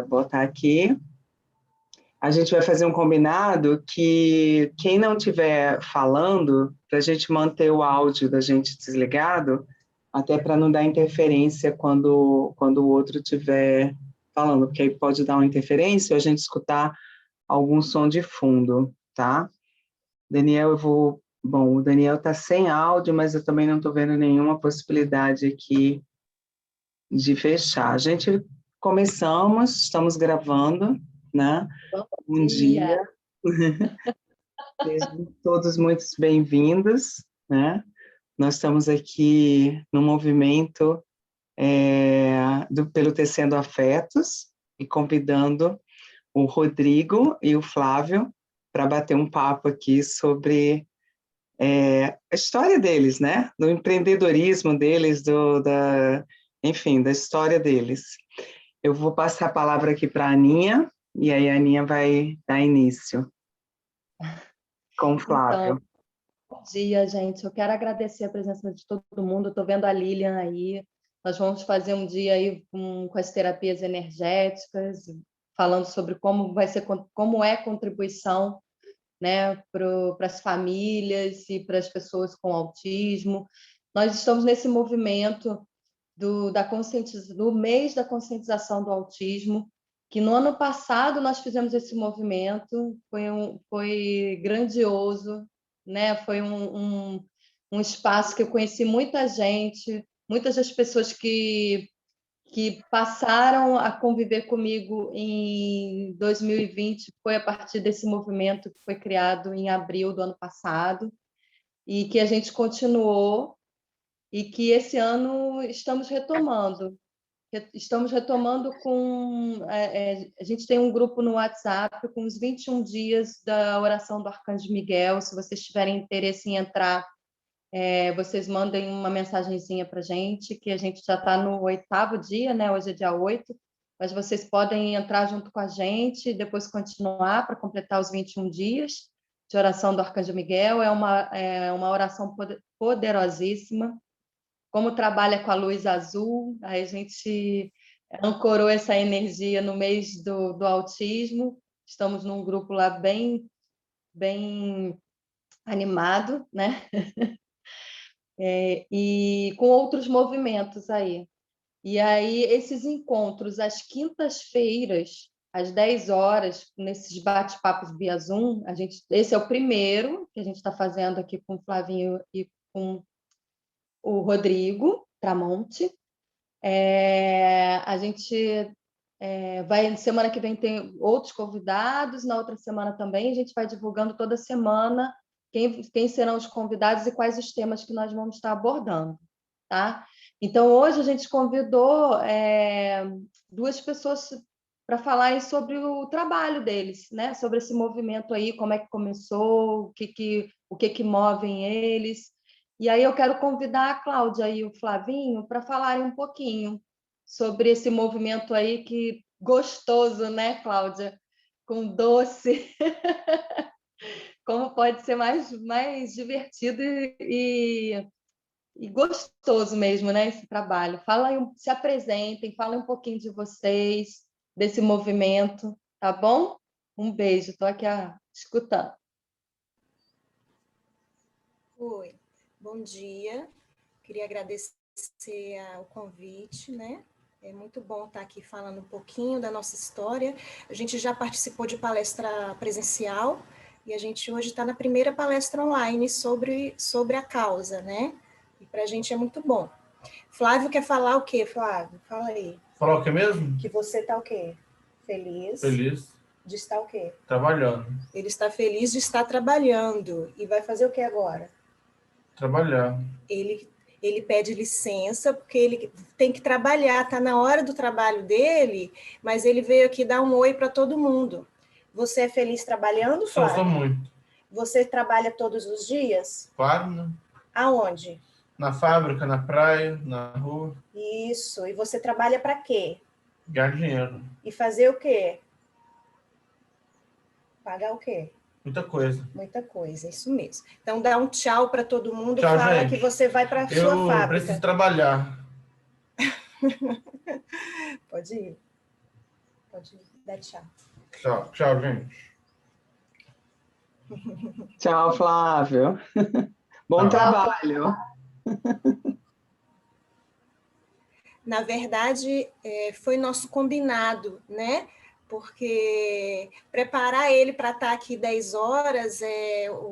botar aqui. A gente vai fazer um combinado que quem não estiver falando, para a gente manter o áudio da gente desligado, até para não dar interferência quando o outro estiver falando, porque aí pode dar uma interferência ou a gente escutar algum som de fundo, tá? Daniel, Bom, o Daniel está sem áudio, mas eu também não estou vendo nenhuma possibilidade aqui de fechar. A gente estamos gravando, né? Bom Bom dia. Sejam todos muito bem-vindos, né? Nós estamos aqui no movimento pelo Tecendo Afetos e convidando o Rodrigo e o Flávio para bater um papo aqui sobre a história deles, né? Do empreendedorismo deles, enfim, da história deles. Eu vou passar a palavra aqui para a Aninha, e aí a Aninha vai dar início com o Flávio. Então, bom dia, gente. Eu quero agradecer a presença de todo mundo. Estou vendo a Lilian aí. Nós vamos fazer um dia aí com as terapias energéticas, falando sobre como é contribuição, né, para as famílias e para as pessoas com autismo. Nós estamos nesse movimento do mês da conscientização do autismo, que no ano passado nós fizemos esse movimento, foi grandioso, né? Foi um espaço que eu conheci muita gente, muitas das pessoas que passaram a conviver comigo em 2020 foi a partir desse movimento que foi criado em abril do ano passado e que a gente continuou e que esse ano estamos retomando. Estamos retomando a gente tem um grupo no WhatsApp com os 21 dias da oração do Arcanjo Miguel. Se vocês tiverem interesse em entrar, vocês mandem uma mensagenzinha para a gente, que a gente já está no 8º dia, né? Hoje é dia 8, mas vocês podem entrar junto com a gente e depois continuar para completar os 21 dias de oração do Arcanjo Miguel. É uma oração poderosíssima. Como trabalha com a luz azul, a gente ancorou essa energia no mês do autismo. Estamos num grupo lá bem, bem animado, né? E com outros movimentos aí. E aí, esses encontros, às quintas-feiras, às 10 horas, nesses bate-papos via Zoom, esse é o primeiro que a gente está fazendo aqui com o Flavinho e com o Rodrigo Tramonte. A gente semana que vem tem outros convidados, na outra semana também, a gente vai divulgando toda semana quem serão os convidados e quais os temas que nós vamos estar abordando, tá? Então, hoje a gente convidou duas pessoas para falarem sobre o trabalho deles, né? Sobre esse movimento aí, como é que começou, o que movem eles. E aí eu quero convidar a Cláudia e o Flavinho para falarem um pouquinho sobre esse movimento aí que gostoso, né, Cláudia? Com doce. Como pode ser mais divertido e gostoso mesmo, né, esse trabalho. Se apresentem, falem um pouquinho de vocês, desse movimento, tá bom? Um beijo, estou aqui escutando. Oi, bom dia. Queria agradecer o convite, né? É muito bom estar aqui falando um pouquinho da nossa história. A gente já participou de palestra presencial e a gente hoje está na primeira palestra online sobre a causa, né? E para a gente é muito bom. Flávio quer falar o quê, Flávio? Fala aí. Falar o quê mesmo? Que você está o quê? Feliz. Feliz. De estar o quê? Trabalhando. Ele está feliz de estar trabalhando. E vai fazer o que agora? Trabalhar. Ele pede licença, porque ele tem que trabalhar, está na hora do trabalho dele, mas ele veio aqui dar um oi para todo mundo. Você é feliz trabalhando, Flávio? Sou muito. Você trabalha todos os dias? Claro, né? Aonde? Na fábrica, na praia, na rua. Isso. E você trabalha para quê? Ganhar dinheiro. E fazer o quê? Pagar o quê? Muita coisa. Muita coisa, isso mesmo. Então, dá um tchau para todo mundo, tchau, fala gente. que você vai para a sua fábrica. Eu preciso trabalhar. Pode ir. Pode dar tchau. Tchau, tchau, gente. Tchau, Flávio. Bom Tchau. trabalho. Na verdade, foi nosso combinado, né? Porque preparar ele para estar aqui 10 horas,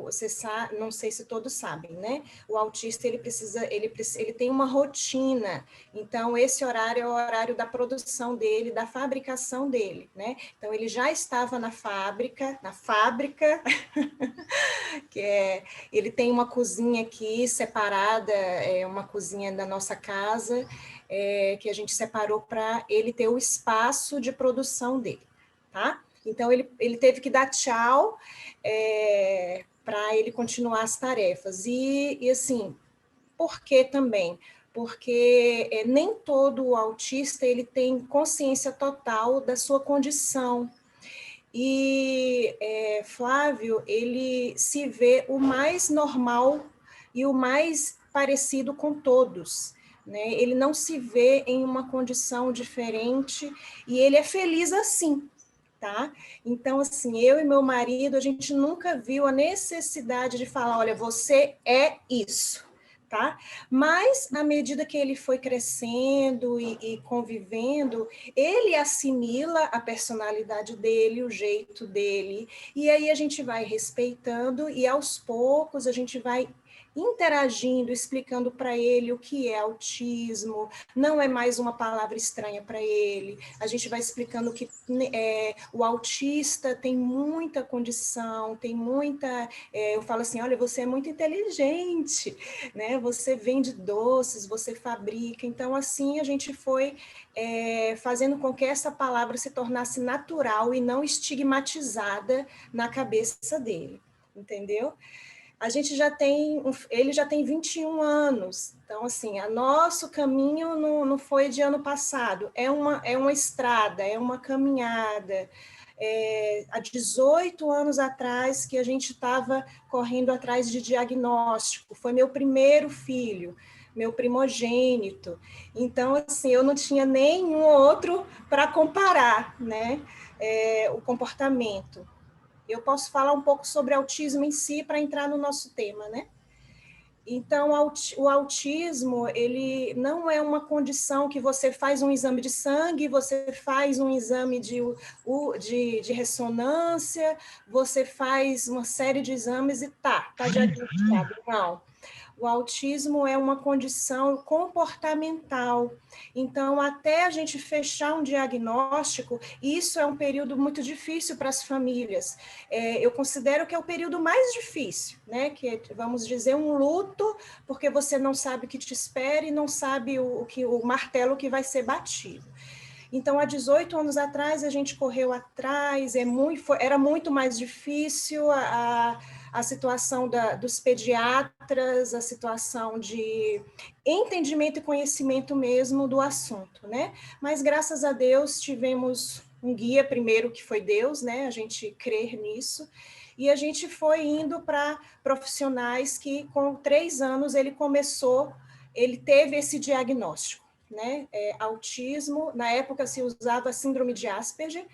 você sabe, não sei se todos sabem, né? O autista ele tem uma rotina, então esse horário é o horário da produção dele, da fabricação dele, né? Então ele já estava na fábrica, ele tem uma cozinha aqui separada, uma cozinha da nossa casa, que a gente separou para ele ter o espaço de produção dele, tá? Então, ele teve que dar tchau para ele continuar as tarefas. E assim, por que também? Porque nem todo autista ele tem consciência total da sua condição. E Flávio, ele se vê o mais normal e o mais parecido com todos, né? Ele não se vê em uma condição diferente e ele é feliz assim, tá? Então, assim, eu e meu marido, a gente nunca viu a necessidade de falar, olha, você é isso, tá? Mas, à medida que ele foi crescendo e convivendo, ele assimila a personalidade dele, o jeito dele, e aí a gente vai respeitando e, aos poucos, a gente vai interagindo, explicando para ele o que é autismo, não é mais uma palavra estranha para ele, a gente vai explicando que o autista tem muita condição, tem muita... eu falo assim, olha, você é muito inteligente, né? Você vende doces, você fabrica, então assim a gente foi fazendo com que essa palavra se tornasse natural e não estigmatizada na cabeça dele, entendeu? Ele já tem 21 anos, então, assim, nosso caminho não foi de ano passado, é uma estrada, é uma caminhada. Há 18 anos atrás que a gente estava correndo atrás de diagnóstico, foi meu primeiro filho, meu primogênito, então, assim, eu não tinha nenhum outro para comparar, né, o comportamento. Eu posso falar um pouco sobre autismo em si para entrar no nosso tema, né? Então, o autismo, ele não é uma condição que você faz um exame de sangue, você faz um exame de ressonância, você faz uma série de exames e tá diagnosticado. Não. O autismo é uma condição comportamental. Então, até a gente fechar um diagnóstico, isso é um período muito difícil para as famílias. Eu considero que é o período mais difícil, né? Que é, vamos dizer, um luto, porque você não sabe o que te espera e não sabe o martelo que vai ser batido. Então, há 18 anos atrás, a gente correu atrás, era muito mais difícil a situação dos pediatras, a situação de entendimento e conhecimento mesmo do assunto, né? Mas, graças a Deus, tivemos um guia primeiro, que foi Deus, né? A gente crer nisso, e a gente foi indo para profissionais que, com 3 anos, ele teve esse diagnóstico, né? Autismo, na época se usava síndrome de Asperger,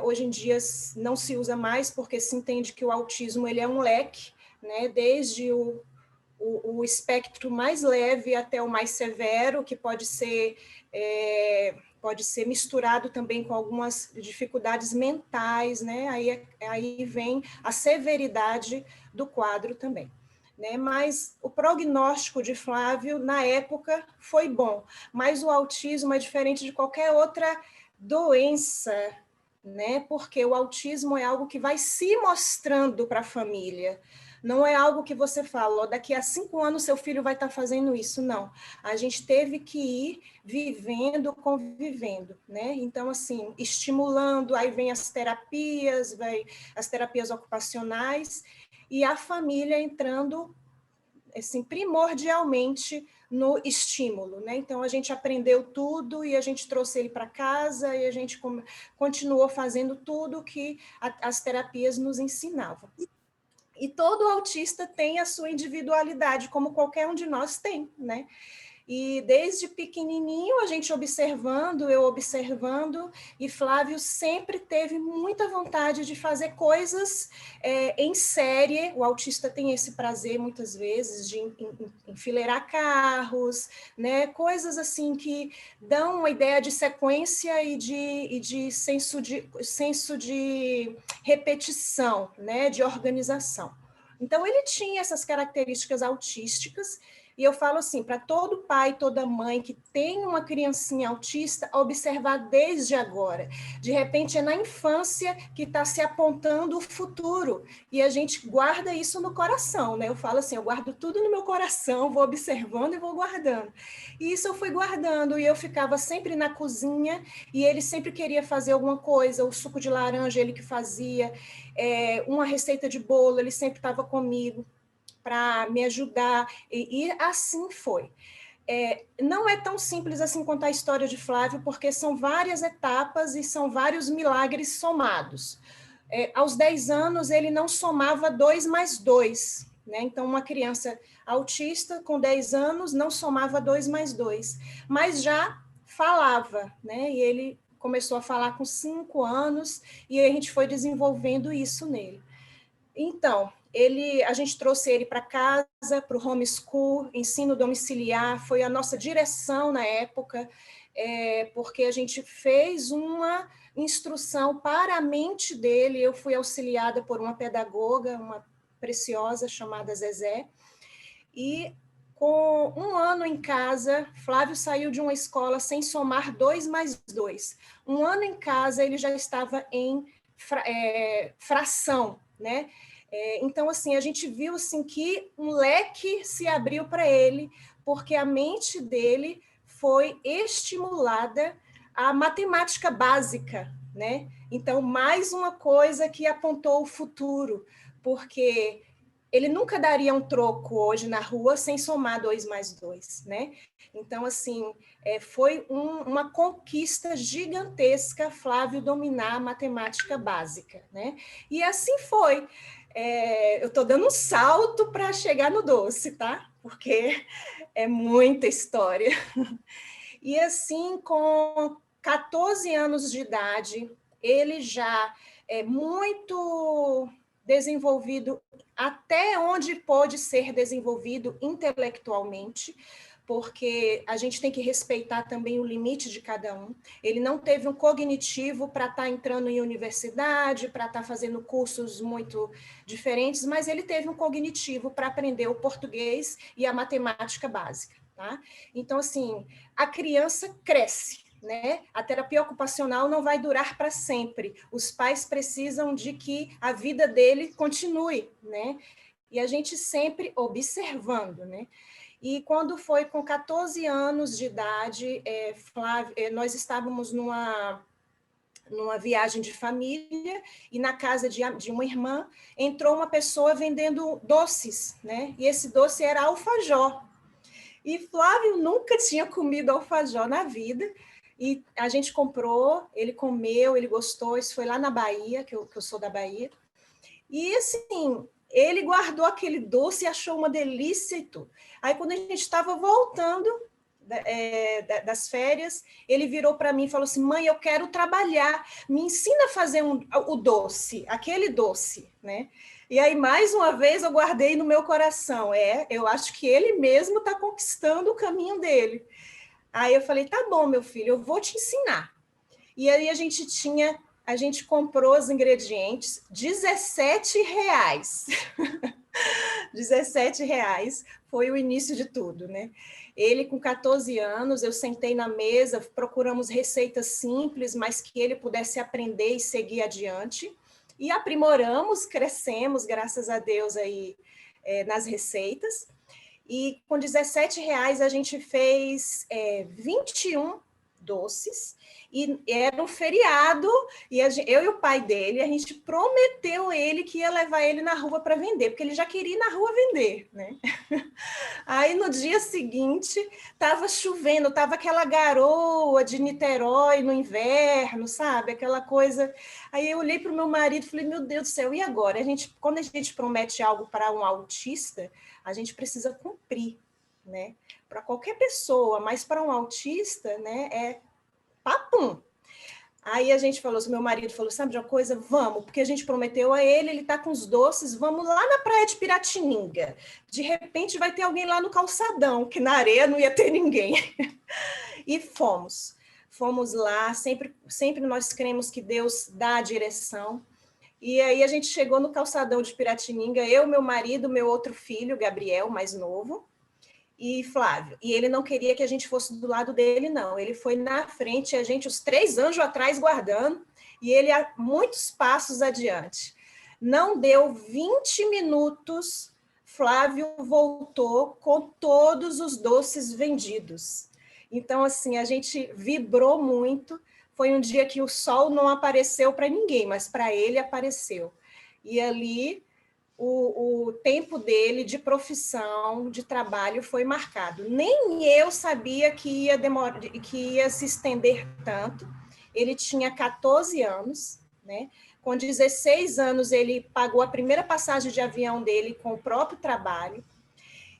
hoje em dia não se usa mais, porque se entende que o autismo ele é um leque, né? Desde o espectro mais leve até o mais severo, que pode ser misturado também com algumas dificuldades mentais, né? Aí vem a severidade do quadro também. Né? Mas o prognóstico de Flávio, na época, foi bom, mas o autismo é diferente de qualquer outra doença, né? Porque o autismo é algo que vai se mostrando para a família, não é algo que você fala, daqui a 5 anos seu filho vai estar fazendo isso, não. A gente teve que ir vivendo, convivendo, né? Então, assim, estimulando, aí vem as terapias ocupacionais, e a família entrando, assim, primordialmente no estímulo, né? Então, a gente aprendeu tudo e a gente trouxe ele para casa e a gente continuou fazendo tudo que as terapias nos ensinavam. E todo autista tem a sua individualidade, como qualquer um de nós tem, né? E desde pequenininho, a gente observando, eu observando, e Flávio sempre teve muita vontade de fazer coisas em série. O autista tem esse prazer, muitas vezes, de enfileirar carros, né? Coisas assim que dão uma ideia de sequência e de senso de repetição, né? De organização. Então, ele tinha essas características autísticas. E eu falo assim, para todo pai, toda mãe que tem uma criancinha autista, observar desde agora. De repente, é na infância que está se apontando o futuro. E a gente guarda isso no coração, né? Eu falo assim, eu guardo tudo no meu coração, vou observando e vou guardando. E isso eu fui guardando, e eu ficava sempre na cozinha, e ele sempre queria fazer alguma coisa, o suco de laranja ele que fazia, uma receita de bolo, ele sempre estava comigo para me ajudar, e assim foi. Não é tão simples assim contar a história de Flávio, porque são várias etapas e são vários milagres somados. Aos 10 anos, ele não somava 2 mais 2, né? Então, uma criança autista com 10 anos não somava 2 mais 2, mas já falava, né? E ele começou a falar com 5 anos, e a gente foi desenvolvendo isso nele. Então, a gente trouxe ele para casa, para o homeschool, ensino domiciliar, foi a nossa direção na época, porque a gente fez uma instrução para a mente dele. Eu fui auxiliada por uma pedagoga, uma preciosa, chamada Zezé, e com 1 ano em casa, Flávio saiu de uma escola sem somar 2 mais 2. 1 ano em casa, ele já estava em fração, né? Então, assim, a gente viu assim, que um leque se abriu para ele, porque a mente dele foi estimulada à matemática básica, né? Então, mais uma coisa que apontou o futuro, porque ele nunca daria um troco hoje na rua sem somar 2 mais 2, né? Então, assim, foi uma conquista gigantesca Flávio dominar a matemática básica, né? E assim foi. Eu estou dando um salto para chegar no doce, tá? Porque é muita história. E assim, com 14 anos de idade, ele já é muito desenvolvido até onde pode ser desenvolvido intelectualmente, porque a gente tem que respeitar também o limite de cada um. Ele não teve um cognitivo para estar entrando em universidade, para estar fazendo cursos muito diferentes, mas ele teve um cognitivo para aprender o português e a matemática básica, tá? Então, assim, a criança cresce, né? A terapia ocupacional não vai durar para sempre. Os pais precisam de que a vida dele continue, né? E a gente sempre observando, né? E quando foi com 14 anos de idade, Flávio, nós estávamos numa viagem de família, e na casa de uma irmã entrou uma pessoa vendendo doces, né? E esse doce era alfajor. E Flávio nunca tinha comido alfajor na vida, e a gente comprou, ele comeu, ele gostou. Isso foi lá na Bahia, que eu sou da Bahia. E assim, ele guardou aquele doce e achou uma delícia e tudo. Aí, quando a gente estava voltando das férias, ele virou para mim e falou assim: mãe, eu quero trabalhar, me ensina a fazer o doce, aquele doce, né? E aí, mais uma vez, eu guardei no meu coração, eu acho que ele mesmo está conquistando o caminho dele. Aí eu falei: tá bom, meu filho, eu vou te ensinar. E aí a gente comprou os ingredientes, R$17. R$17 foi o início de tudo, né? Ele com 14 anos, eu sentei na mesa, procuramos receitas simples, mas que ele pudesse aprender e seguir adiante. E aprimoramos, crescemos, graças a Deus, aí, nas receitas. E com R$17 a gente fez 21 doces, e era um feriado, e eu e o pai dele, a gente prometeu ele que ia levar ele na rua para vender, porque ele já queria ir na rua vender, né? Aí no dia seguinte estava chovendo, estava aquela garoa de Niterói no inverno, sabe? Aquela coisa. Aí eu olhei para o meu marido e falei: meu Deus do céu, e agora? Quando a gente promete algo para um autista, a gente precisa cumprir, né? Para qualquer pessoa, mas para um autista, né, é papum. Aí a gente falou, meu marido falou, sabe de uma coisa? Vamos, porque a gente prometeu a ele, ele está com os doces, vamos lá na praia de Piratininga. De repente vai ter alguém lá no calçadão, que na areia não ia ter ninguém. E fomos. Fomos lá, sempre nós cremos que Deus dá a direção. E aí a gente chegou no calçadão de Piratininga, eu, meu marido, meu outro filho, Gabriel, mais novo, e Flávio. E ele não queria que a gente fosse do lado dele, não. Ele foi na frente, a gente, os 3 anjos atrás guardando, e ele a muitos passos adiante. Não deu 20 minutos, Flávio voltou com todos os doces vendidos. Então, assim, a gente vibrou muito. Foi um dia que o sol não apareceu para ninguém, mas para ele apareceu. E ali o tempo dele de profissão, de trabalho foi marcado. Nem eu sabia que ia se estender tanto. Ele tinha 14 anos, né? Com 16 anos, ele pagou a primeira passagem de avião dele com o próprio trabalho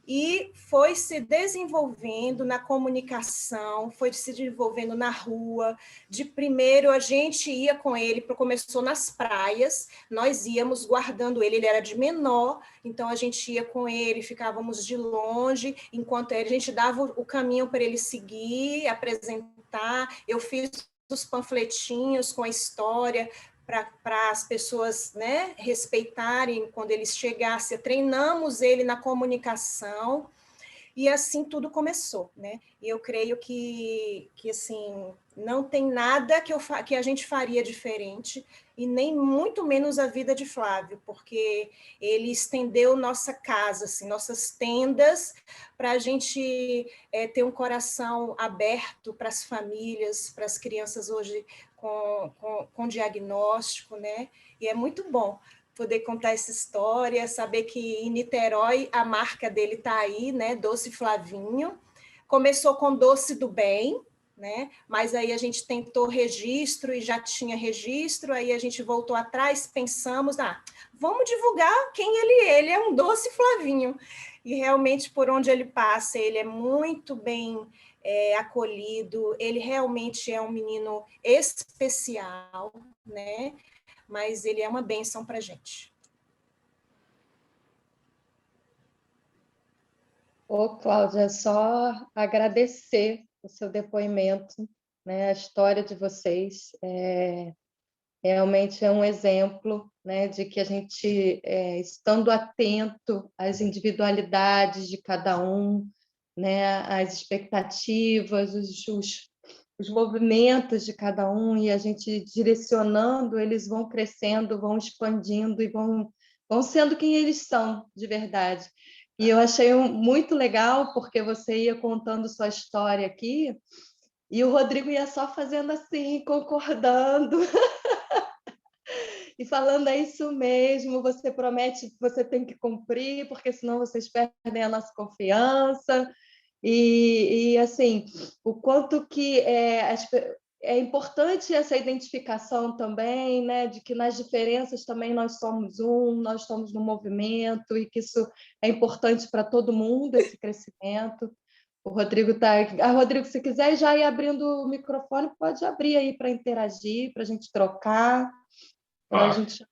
e foi se desenvolvendo na comunicação, foi se desenvolvendo na rua. De primeiro, a gente ia com ele, começou nas praias, nós íamos guardando ele, ele era de menor, então a gente ia com ele, ficávamos de longe, enquanto a gente dava o caminho para ele seguir, apresentar. Eu fiz os panfletinhos com a história, para as pessoas, né, respeitarem quando ele chegasse. Treinamos ele na comunicação e assim tudo começou, né? E eu creio que assim, não tem nada que a gente faria diferente e nem muito menos a vida de Flávio, porque ele estendeu nossa casa, assim, nossas tendas, para a gente ter um coração aberto para as famílias, para as crianças hoje com diagnóstico, né? E é muito bom poder contar essa história, saber que em Niterói a marca dele está aí, né? Doce Flavinho. Começou com Doce do Bem, né? Mas aí a gente tentou registro e já tinha registro, aí a gente voltou atrás, pensamos, vamos divulgar quem ele é um Doce Flavinho. E realmente, por onde ele passa, ele é muito bem acolhido, ele realmente é um menino especial, né? Mas ele é uma bênção para a gente. Ô, Cláudia, é só agradecer o seu depoimento, né? A história de vocês realmente é um exemplo, né, de que a gente, estando atento às individualidades de cada um, né, às expectativas, os movimentos de cada um, e a gente direcionando, eles vão crescendo, vão expandindo e vão sendo quem eles são, de verdade. E eu achei muito legal, porque você ia contando sua história aqui, e o Rodrigo ia só fazendo assim, concordando, e falando, é isso mesmo, você promete que você tem que cumprir, porque senão vocês perdem a nossa confiança. E assim, o quanto que é importante essa identificação também, né, de que nas diferenças também nós somos nós estamos no movimento, e que isso é importante para todo mundo, esse crescimento. O Rodrigo está aqui. Rodrigo, se quiser já ir abrindo o microfone, pode abrir aí para interagir, para a gente trocar. A gente...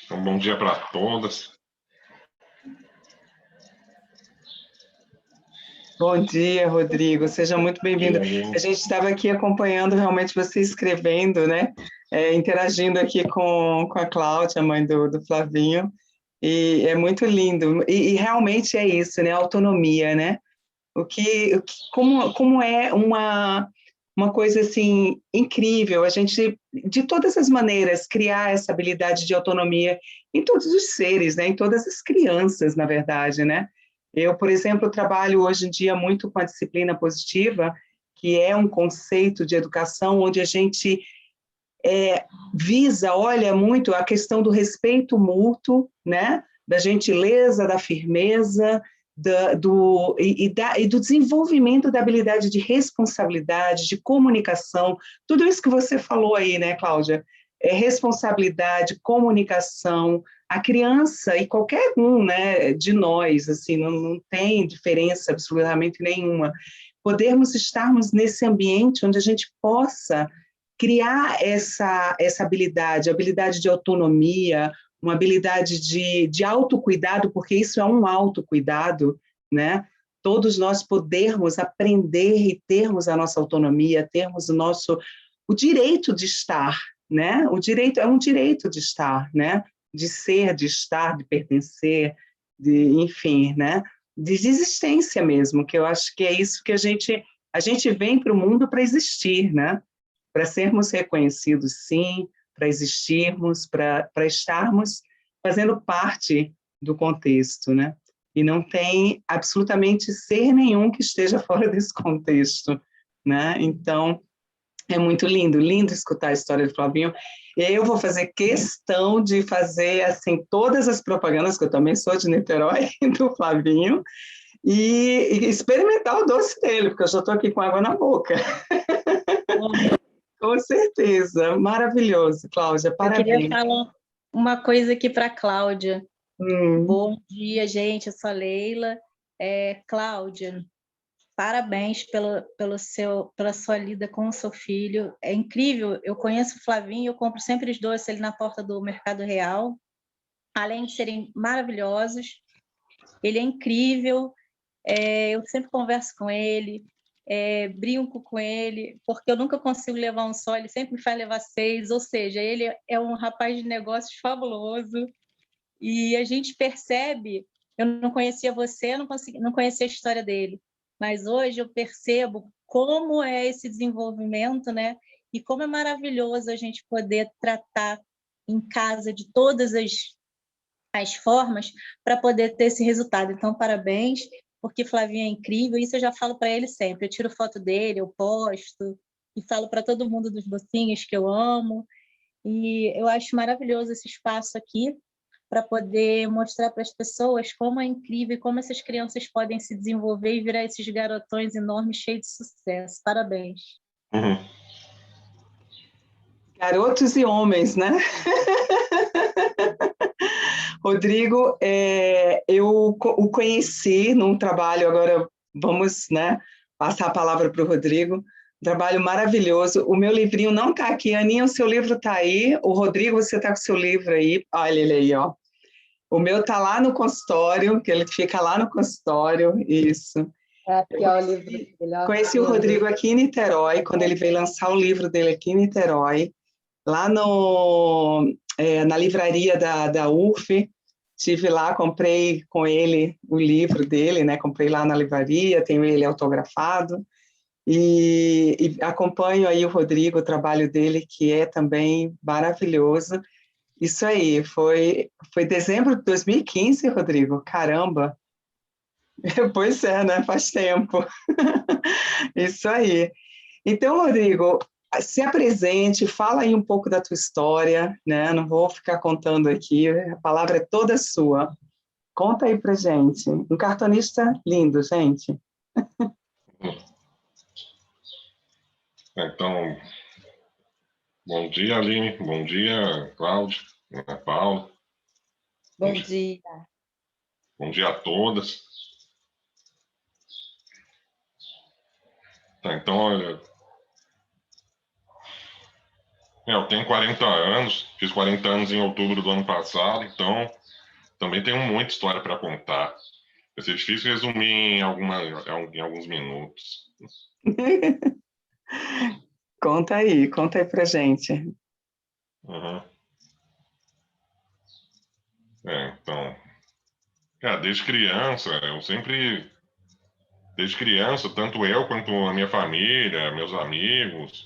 Então, bom dia para todas. Bom dia, Rodrigo. Seja muito bem-vindo. A gente estava aqui acompanhando realmente você escrevendo, né? Interagindo aqui com a Cláudia, a mãe do Flavinho. E é muito lindo. E realmente é isso, né? Autonomia, né? Como é uma coisa assim incrível a gente, de todas as maneiras, criar essa habilidade de autonomia em todos os seres, né? Em todas as crianças, na verdade, né? Eu, por exemplo, trabalho hoje em dia muito com a disciplina positiva, que é um conceito de educação onde a gente olha muito a questão do respeito mútuo, né? Da gentileza, da firmeza, do desenvolvimento da habilidade de responsabilidade, de comunicação, tudo isso que você falou aí, né, Cláudia? Responsabilidade, comunicação, a criança e qualquer um, né, de nós, assim, não tem diferença absolutamente nenhuma, podermos estarmos nesse ambiente onde a gente possa criar essa habilidade, habilidade de autonomia, uma habilidade de autocuidado, porque isso é um autocuidado, né? Todos nós podermos aprender e termos a nossa autonomia, termos o direito de estar, né? O direito é um direito de estar, né? De ser, de estar, de pertencer, enfim, né? De existência mesmo, que eu acho que é isso que a gente vem para o mundo para existir, né? Para sermos reconhecidos, sim, para existirmos, para estarmos fazendo parte do contexto, né? E não tem absolutamente ser nenhum que esteja fora desse contexto, né? Então, é muito lindo, lindo escutar a história do Flavinho. Eu vou fazer questão de fazer, assim, todas as propagandas, que eu também sou de Niterói, do Flavinho, e experimentar o doce dele, porque eu já estou aqui com água na boca. Com certeza, maravilhoso, Cláudia, Eu parabéns. queria falar uma coisa aqui para a Cláudia. Bom dia, gente, eu sou a Leila. Cláudia, parabéns pela sua lida com o seu filho. É incrível, eu conheço o Flavinho, eu compro sempre os doces ali na porta do Mercado Real. Além de serem maravilhosos, ele é incrível, eu sempre converso com ele, brinco com ele, porque eu nunca consigo levar um só, ele sempre me faz levar 6, ou seja, ele é um rapaz de negócios fabuloso, e a gente percebe, eu não conhecia você, eu não conhecia a história dele, mas hoje eu percebo como é esse desenvolvimento, né? E como é maravilhoso a gente poder tratar em casa de todas as formas para poder ter esse resultado. Então, parabéns, porque Flavinho é incrível, isso eu já falo para ele sempre. Eu tiro foto dele, eu posto, e falo para todo mundo dos docinhos que eu amo. E eu acho maravilhoso esse espaço aqui para poder mostrar para as pessoas como é incrível e como essas crianças podem se desenvolver e virar esses garotões enormes, cheios de sucesso. Parabéns. Uhum. Garotos e homens, né? Rodrigo, eu o conheci num trabalho, agora vamos, né, passar a palavra para o Rodrigo, um trabalho maravilhoso. O meu livrinho não está aqui, Aninha, o seu livro está aí, o Rodrigo, você está com o seu livro aí, olha ele aí, ó. O meu está lá no consultório, que ele fica lá no consultório, isso. Aqui, ó, o livro dele. Conheci o Rodrigo aqui em Niterói, quando ele veio lançar o livro dele aqui em Niterói, lá na livraria da UF, estive lá, comprei com ele o livro dele, né? Comprei lá na livraria, tenho ele autografado, e acompanho aí o Rodrigo, o trabalho dele, que é também maravilhoso. Isso aí, foi dezembro de 2015, Rodrigo, caramba! Pois é, né? Faz tempo. Isso aí. Então, Rodrigo, se apresente, fala aí um pouco da tua história, né? Não vou ficar contando aqui, a palavra é toda sua. Conta aí pra gente. Um cartonista lindo, gente. Então, bom dia, Aline. Bom dia, Cláudio, Ana Paula. Bom dia. Bom dia a todas. Tá, então, olha, eu tenho 40 anos, fiz 40 anos em outubro do ano passado, então também tenho muita história para contar. Vai ser difícil resumir em alguns minutos. Conta aí pra gente. Uhum. Então, desde criança, tanto eu quanto a minha família, meus amigos,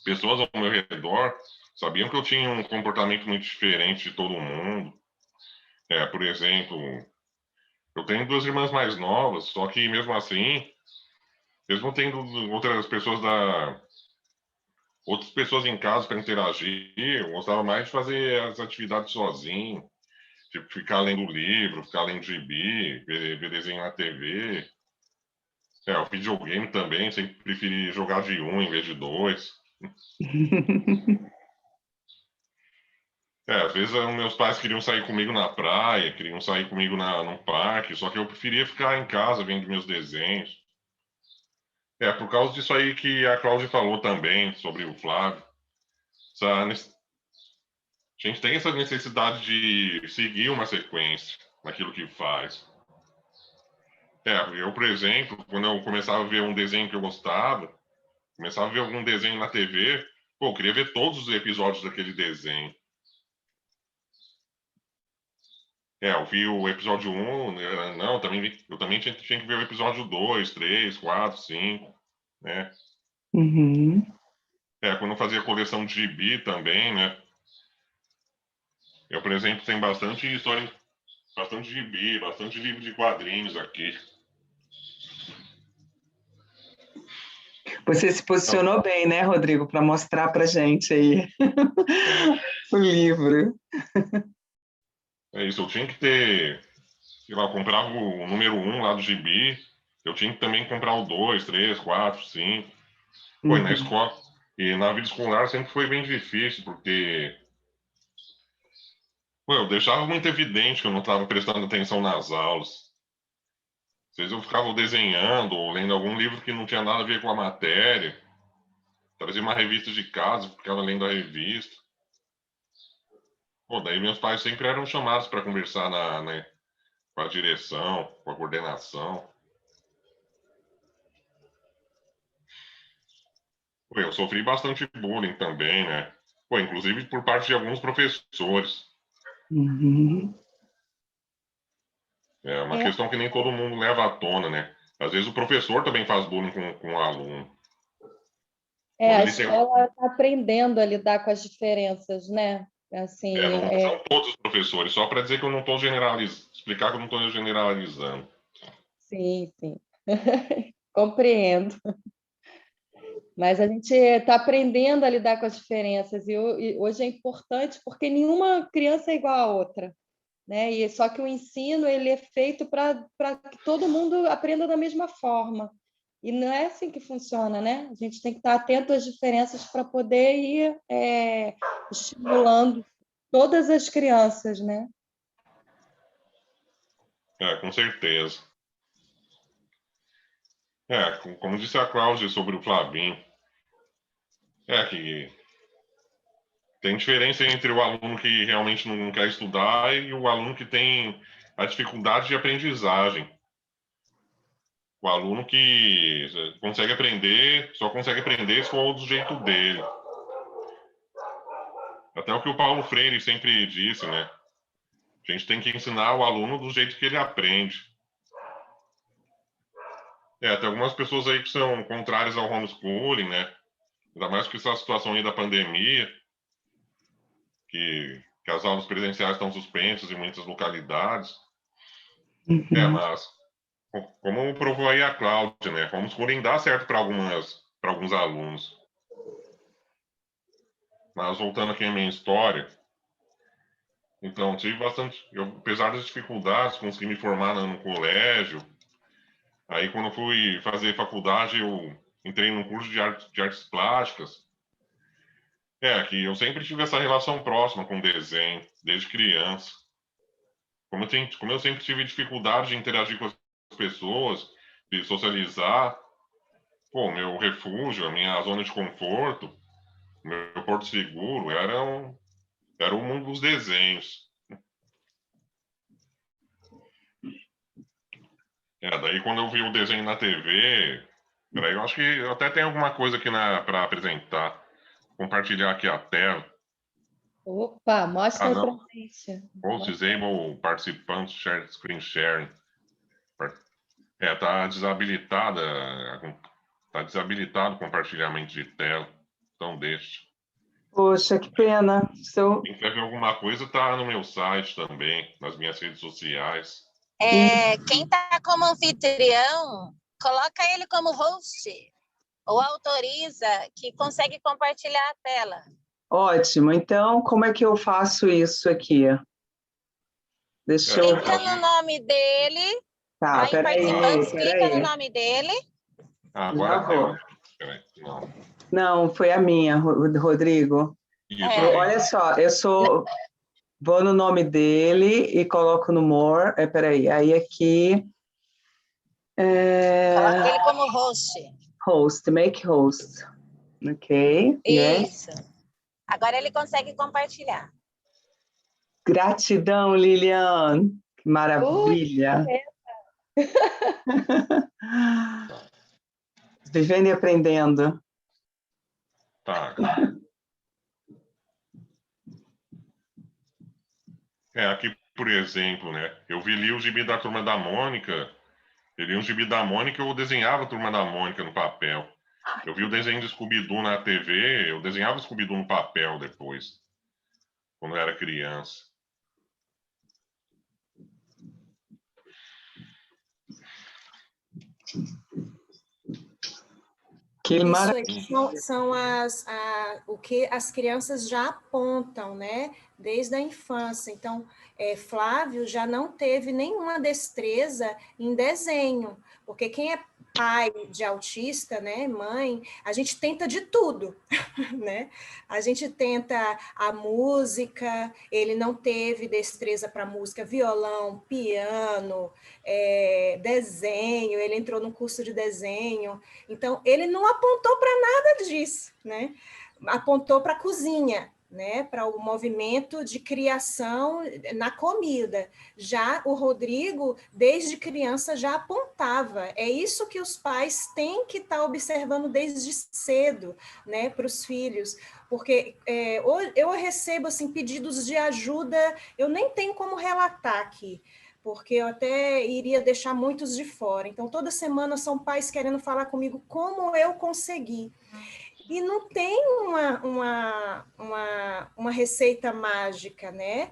pessoas ao meu redor, sabiam que eu tinha um comportamento muito diferente de todo mundo. Por exemplo, eu tenho duas irmãs mais novas, só que mesmo assim, mesmo tendo outras pessoas em casa para interagir, eu gostava mais de fazer as atividades sozinho, tipo ficar lendo livro, ficar lendo gibi, ver desenho na TV. O videogame também, sempre preferi jogar de um em vez de dois. Às vezes meus pais queriam sair comigo na praia, queriam sair comigo no parque, só que eu preferia ficar em casa vendo meus desenhos. Por causa disso aí que a Cláudia falou também sobre o Flávio. A gente tem essa necessidade de seguir uma sequência naquilo que faz. Eu, por exemplo, quando eu começava a ver um desenho que eu gostava, começava a ver algum desenho na TV, pô, eu queria ver todos os episódios daquele desenho. Eu vi o episódio 1, não, eu também tinha que ver o episódio 2, 3, 4, 5, né? Uhum. Quando eu fazia coleção de gibi também, né? Eu, por exemplo, tenho bastante história, bastante gibi, bastante livro de quadrinhos aqui. Você se posicionou bem, né, Rodrigo, para mostrar para gente aí o livro. É isso, eu tinha que ter, sei lá, eu comprava o número 1 lá do gibi, eu tinha que também comprar o 2, 3, 4, 5. Pô, e na escola, e na vida escolar sempre foi bem difícil, porque pô, eu deixava muito evidente que eu não estava prestando atenção nas aulas. Às vezes eu ficava desenhando ou lendo algum livro que não tinha nada a ver com a matéria. Trazia uma revista de casa, ficava lendo a revista. Pô, daí meus pais sempre eram chamados para conversar com a direção, com a coordenação. Pô, eu sofri bastante bullying também, né? Pô, inclusive por parte de alguns professores. Uhum. É uma questão que nem todo mundo leva à tona, né? Às vezes o professor também faz bullying com o aluno. A escola está aprendendo a lidar com as diferenças, né? Assim, não são todos os professores, só para dizer que eu não estou generalizando, explicar que eu não estou generalizando. Sim, sim. Compreendo. Mas a gente está aprendendo a lidar com as diferenças e hoje é importante porque nenhuma criança é igual à outra, né? E só que o ensino ele é feito para que todo mundo aprenda da mesma forma. E não é assim que funciona, né? A gente tem que estar atento às diferenças para poder ir estimulando todas as crianças, né? Com certeza. Como disse a Cláudia sobre o Flavinho, que tem diferença entre o aluno que realmente não quer estudar e o aluno que tem a dificuldade de aprendizagem. O aluno que consegue aprender, só consegue aprender se for do jeito dele. Até o que o Paulo Freire sempre disse, né? A gente tem que ensinar o aluno do jeito que ele aprende. Tem algumas pessoas aí que são contrárias ao homeschooling, né? Ainda mais com essa situação aí da pandemia, que as aulas presenciais estão suspensas em muitas localidades. Mas, como provou aí a Cláudia, né? Homeschooling dá certo para alguns alunos. Mas, voltando aqui à minha história, então, tive bastante... apesar das dificuldades, consegui me formar no colégio. Aí, quando eu fui fazer faculdade, eu entrei num curso de artes plásticas. Que eu sempre tive essa relação próxima com o desenho, desde criança. Como eu sempre tive dificuldade de interagir com as pessoas, de socializar, pô, meu refúgio, a minha zona de conforto, meu porto seguro, era o mundo dos desenhos. Daí quando eu vi o desenho na TV, peraí, eu acho que eu até tem alguma coisa aqui para apresentar. Compartilhar aqui a tela. Opa, mostra aí pra gente. Host Disable Participants Share Screen Sharing. Tá desabilitado o compartilhamento de tela. Então deixa. Poxa, que pena. Quem quer ver alguma coisa tá no meu site também, nas minhas redes sociais. Quem tá como anfitrião, coloca ele como host ou autoriza que consegue compartilhar a tela. Ótimo. Então, como é que eu faço isso aqui? Deixa eu... Clica no nome dele. Tá, peraí. Clica no nome dele. Agora deu. Não, foi a minha, Rodrigo. Olha só, eu sou Vou no nome dele e coloco no more. Peraí, aí aqui... Coloca ele como host. Host, make host. Ok, yes. Isso. Agora ele consegue compartilhar. Gratidão, Lilian. Que maravilha. Vivendo e aprendendo. Tá. Aqui, por exemplo, né? Eu li o gibi da Turma da Mônica. Eu li um gibi da Mônica, eu desenhava a Turma da Mônica no papel. Eu vi o desenho de Scooby-Doo na TV, eu desenhava o Scooby-Doo no papel depois, quando eu era criança. Que Isso maravilha. aí são o que as crianças já apontam, né? Desde a infância. Então, Flávio já não teve nenhuma destreza em desenho, porque quem é pai de autista, né, mãe, a gente tenta de tudo, né? A gente tenta a música, ele não teve destreza para música, violão, piano, desenho, ele entrou no curso de desenho, então ele não apontou para nada disso, né? Apontou para a cozinha, né, para o movimento de criação na comida. Já o Rodrigo, desde criança, já apontava. É isso que os pais têm que estar observando desde cedo, né, para os filhos. Porque eu recebo assim, pedidos de ajuda, eu nem tenho como relatar aqui, porque eu até iria deixar muitos de fora. Então, toda semana são pais querendo falar comigo como eu consegui. E não tem uma receita mágica, né?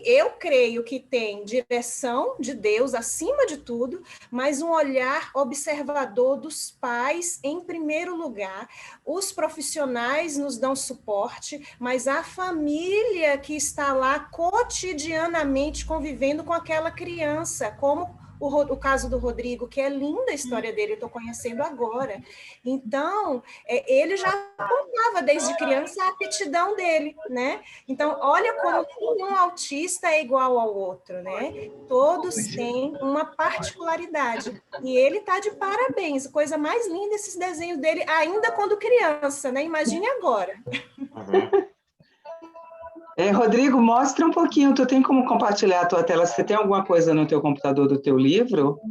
Eu creio que tem direção de Deus acima de tudo, mas um olhar observador dos pais em primeiro lugar. Os profissionais nos dão suporte, mas a família que está lá cotidianamente convivendo com aquela criança, como o caso do Rodrigo, que é linda a história dele, eu estou conhecendo agora. Então, ele já apontava desde criança a aptidão dele, né? Então, olha como nenhum autista é igual ao outro, né? Todos têm uma particularidade. E ele está de parabéns. Coisa mais linda esses desenhos dele, ainda quando criança, né? Imagine agora. Uhum. Rodrigo, mostra um pouquinho. Tu tem como compartilhar a tua tela? Você tem alguma coisa no teu computador do teu livro?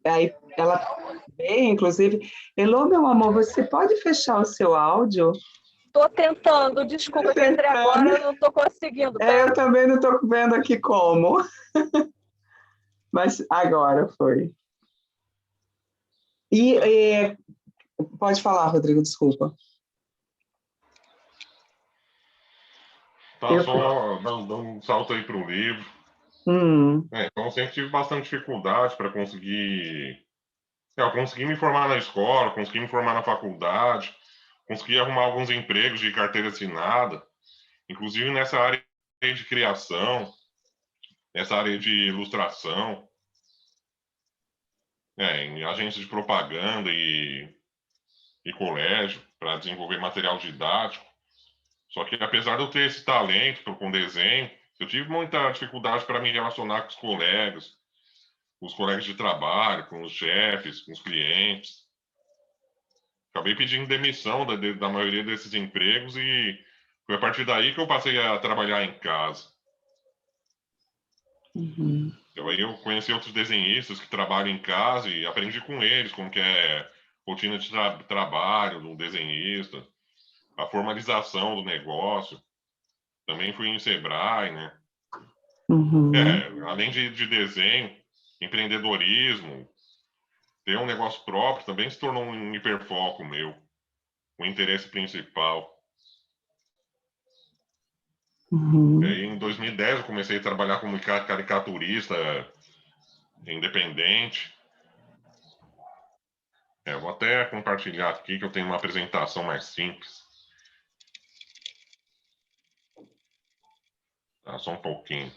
Aí ela veio, inclusive. Elô, meu amor, você pode fechar o seu áudio? Estou tentando, desculpa, que entre agora eu não estou conseguindo. Eu também não estou vendo aqui como. Mas agora foi. Pode falar, Rodrigo, desculpa. Tá só dando um salto aí para o livro. Então, eu sempre tive bastante dificuldade para conseguir... Eu consegui me formar na escola, consegui me formar na faculdade, consegui arrumar alguns empregos de carteira assinada, inclusive nessa área de criação, nessa área de ilustração, em agências de propaganda e colégio, para desenvolver material didático. Só que, apesar de eu ter esse talento com desenho, eu tive muita dificuldade para me relacionar com os colegas de trabalho, com os chefes, com os clientes. Acabei pedindo demissão da maioria desses empregos e foi a partir daí que eu passei a trabalhar em casa. Então, aí eu conheci outros desenhistas que trabalham em casa e aprendi com eles como que é rotina de trabalho do desenhista, a formalização do negócio. Também fui em Sebrae, né? Além de desenho, empreendedorismo, ter um negócio próprio também se tornou um hiperfoco meu, um interesse principal. E aí, em 2010, eu comecei a trabalhar como caricaturista independente. Vou até compartilhar aqui que eu tenho uma apresentação mais simples. Só um pouquinho.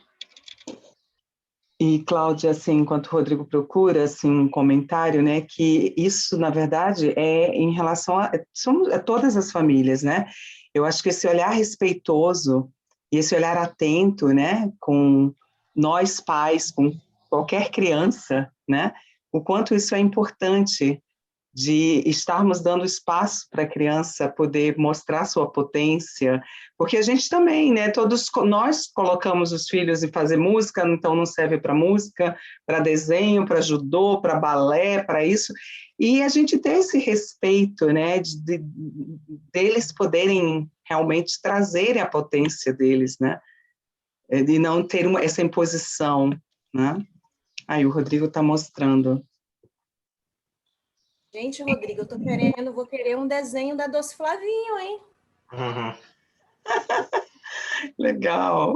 E, Cláudia, assim, enquanto o Rodrigo procura, assim, um comentário, né, que isso, na verdade, é em relação a todas as famílias, né? Eu acho que esse olhar respeitoso e esse olhar atento, né, com nós pais, com qualquer criança, né, o quanto isso é importante de estarmos dando espaço para a criança poder mostrar sua potência, porque a gente também, né, todos nós colocamos os filhos em fazer música, então não serve para música, para desenho, para judô, para balé, para isso, e a gente tem esse respeito, né, deles poderem realmente trazerem a potência deles, né, de não ter essa imposição, né. Aí o Rodrigo está mostrando. Gente, Rodrigo, vou querer um desenho da Doce Flavinho, hein? Uhum. Legal.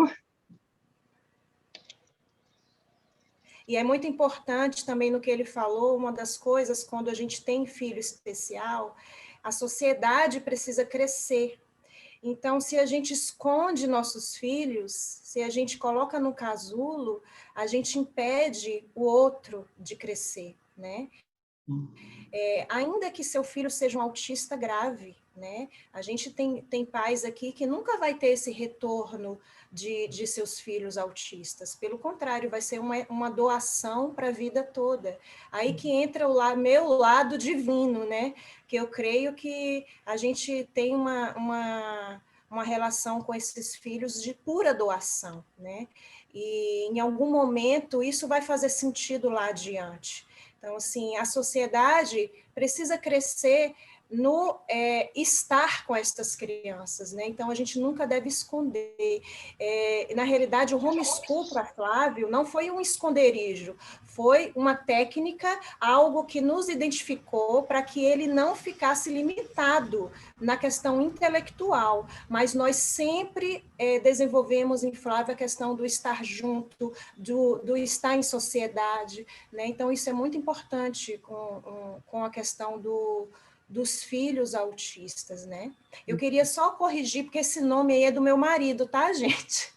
E é muito importante também no que ele falou, uma das coisas, quando a gente tem filho especial, a sociedade precisa crescer. Então, se a gente esconde nossos filhos, se a gente coloca no casulo, a gente impede o outro de crescer, né? Ainda que seu filho seja um autista grave, né? A gente tem pais aqui que nunca vai ter esse retorno de seus filhos autistas. Pelo contrário, vai ser uma doação para a vida toda. Aí que entra meu lado divino, né? Que eu creio que a gente tem uma relação com esses filhos de pura doação, né? E em algum momento isso vai fazer sentido lá adiante. Então, assim, a sociedade precisa crescer no estar com estas crianças, né? Então, a gente nunca deve esconder. Na realidade, o homeschool para Flávio não foi um esconderijo, foi uma técnica, algo que nos identificou para que ele não ficasse limitado na questão intelectual, mas nós sempre desenvolvemos em Flávio a questão do estar junto, do estar em sociedade, né? Então, isso é muito importante com a questão dos filhos autistas, né? Eu queria só corrigir, porque esse nome aí é do meu marido, tá, gente?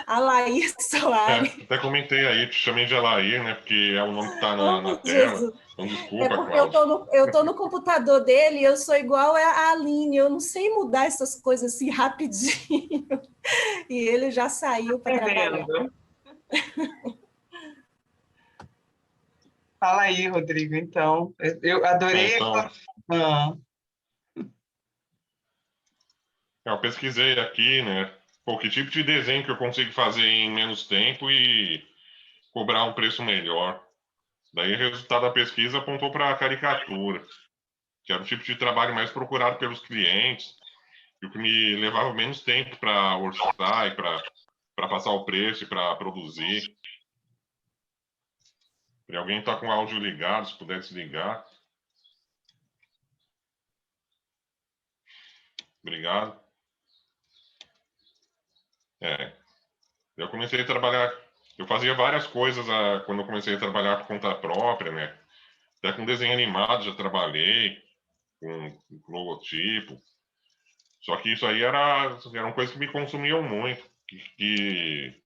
Alair Soares. Até comentei aí, te chamei de Alair, né? Porque é o nome que está na tela. Jesus. Então, desculpa, É porque Cláudio. eu tô no computador dele e eu sou igual a Aline, eu não sei mudar essas coisas assim rapidinho. E ele já saiu para trabalhar. Fala aí, Rodrigo, então. Eu adorei. Então, eu pesquisei aqui, né? Pô, que tipo de desenho que eu consigo fazer em menos tempo e cobrar um preço melhor. Daí o resultado da pesquisa apontou para a caricatura, que era o tipo de trabalho mais procurado pelos clientes e o que me levava menos tempo para orçar e para passar o preço e para produzir. E alguém está com o áudio ligado, se puder desligar. Obrigado. Eu comecei a trabalhar, eu fazia várias coisas quando eu comecei a trabalhar por conta própria, né? Até com desenho animado já trabalhei, com logotipo. Só que isso aí eram coisas que me consumiam muito, que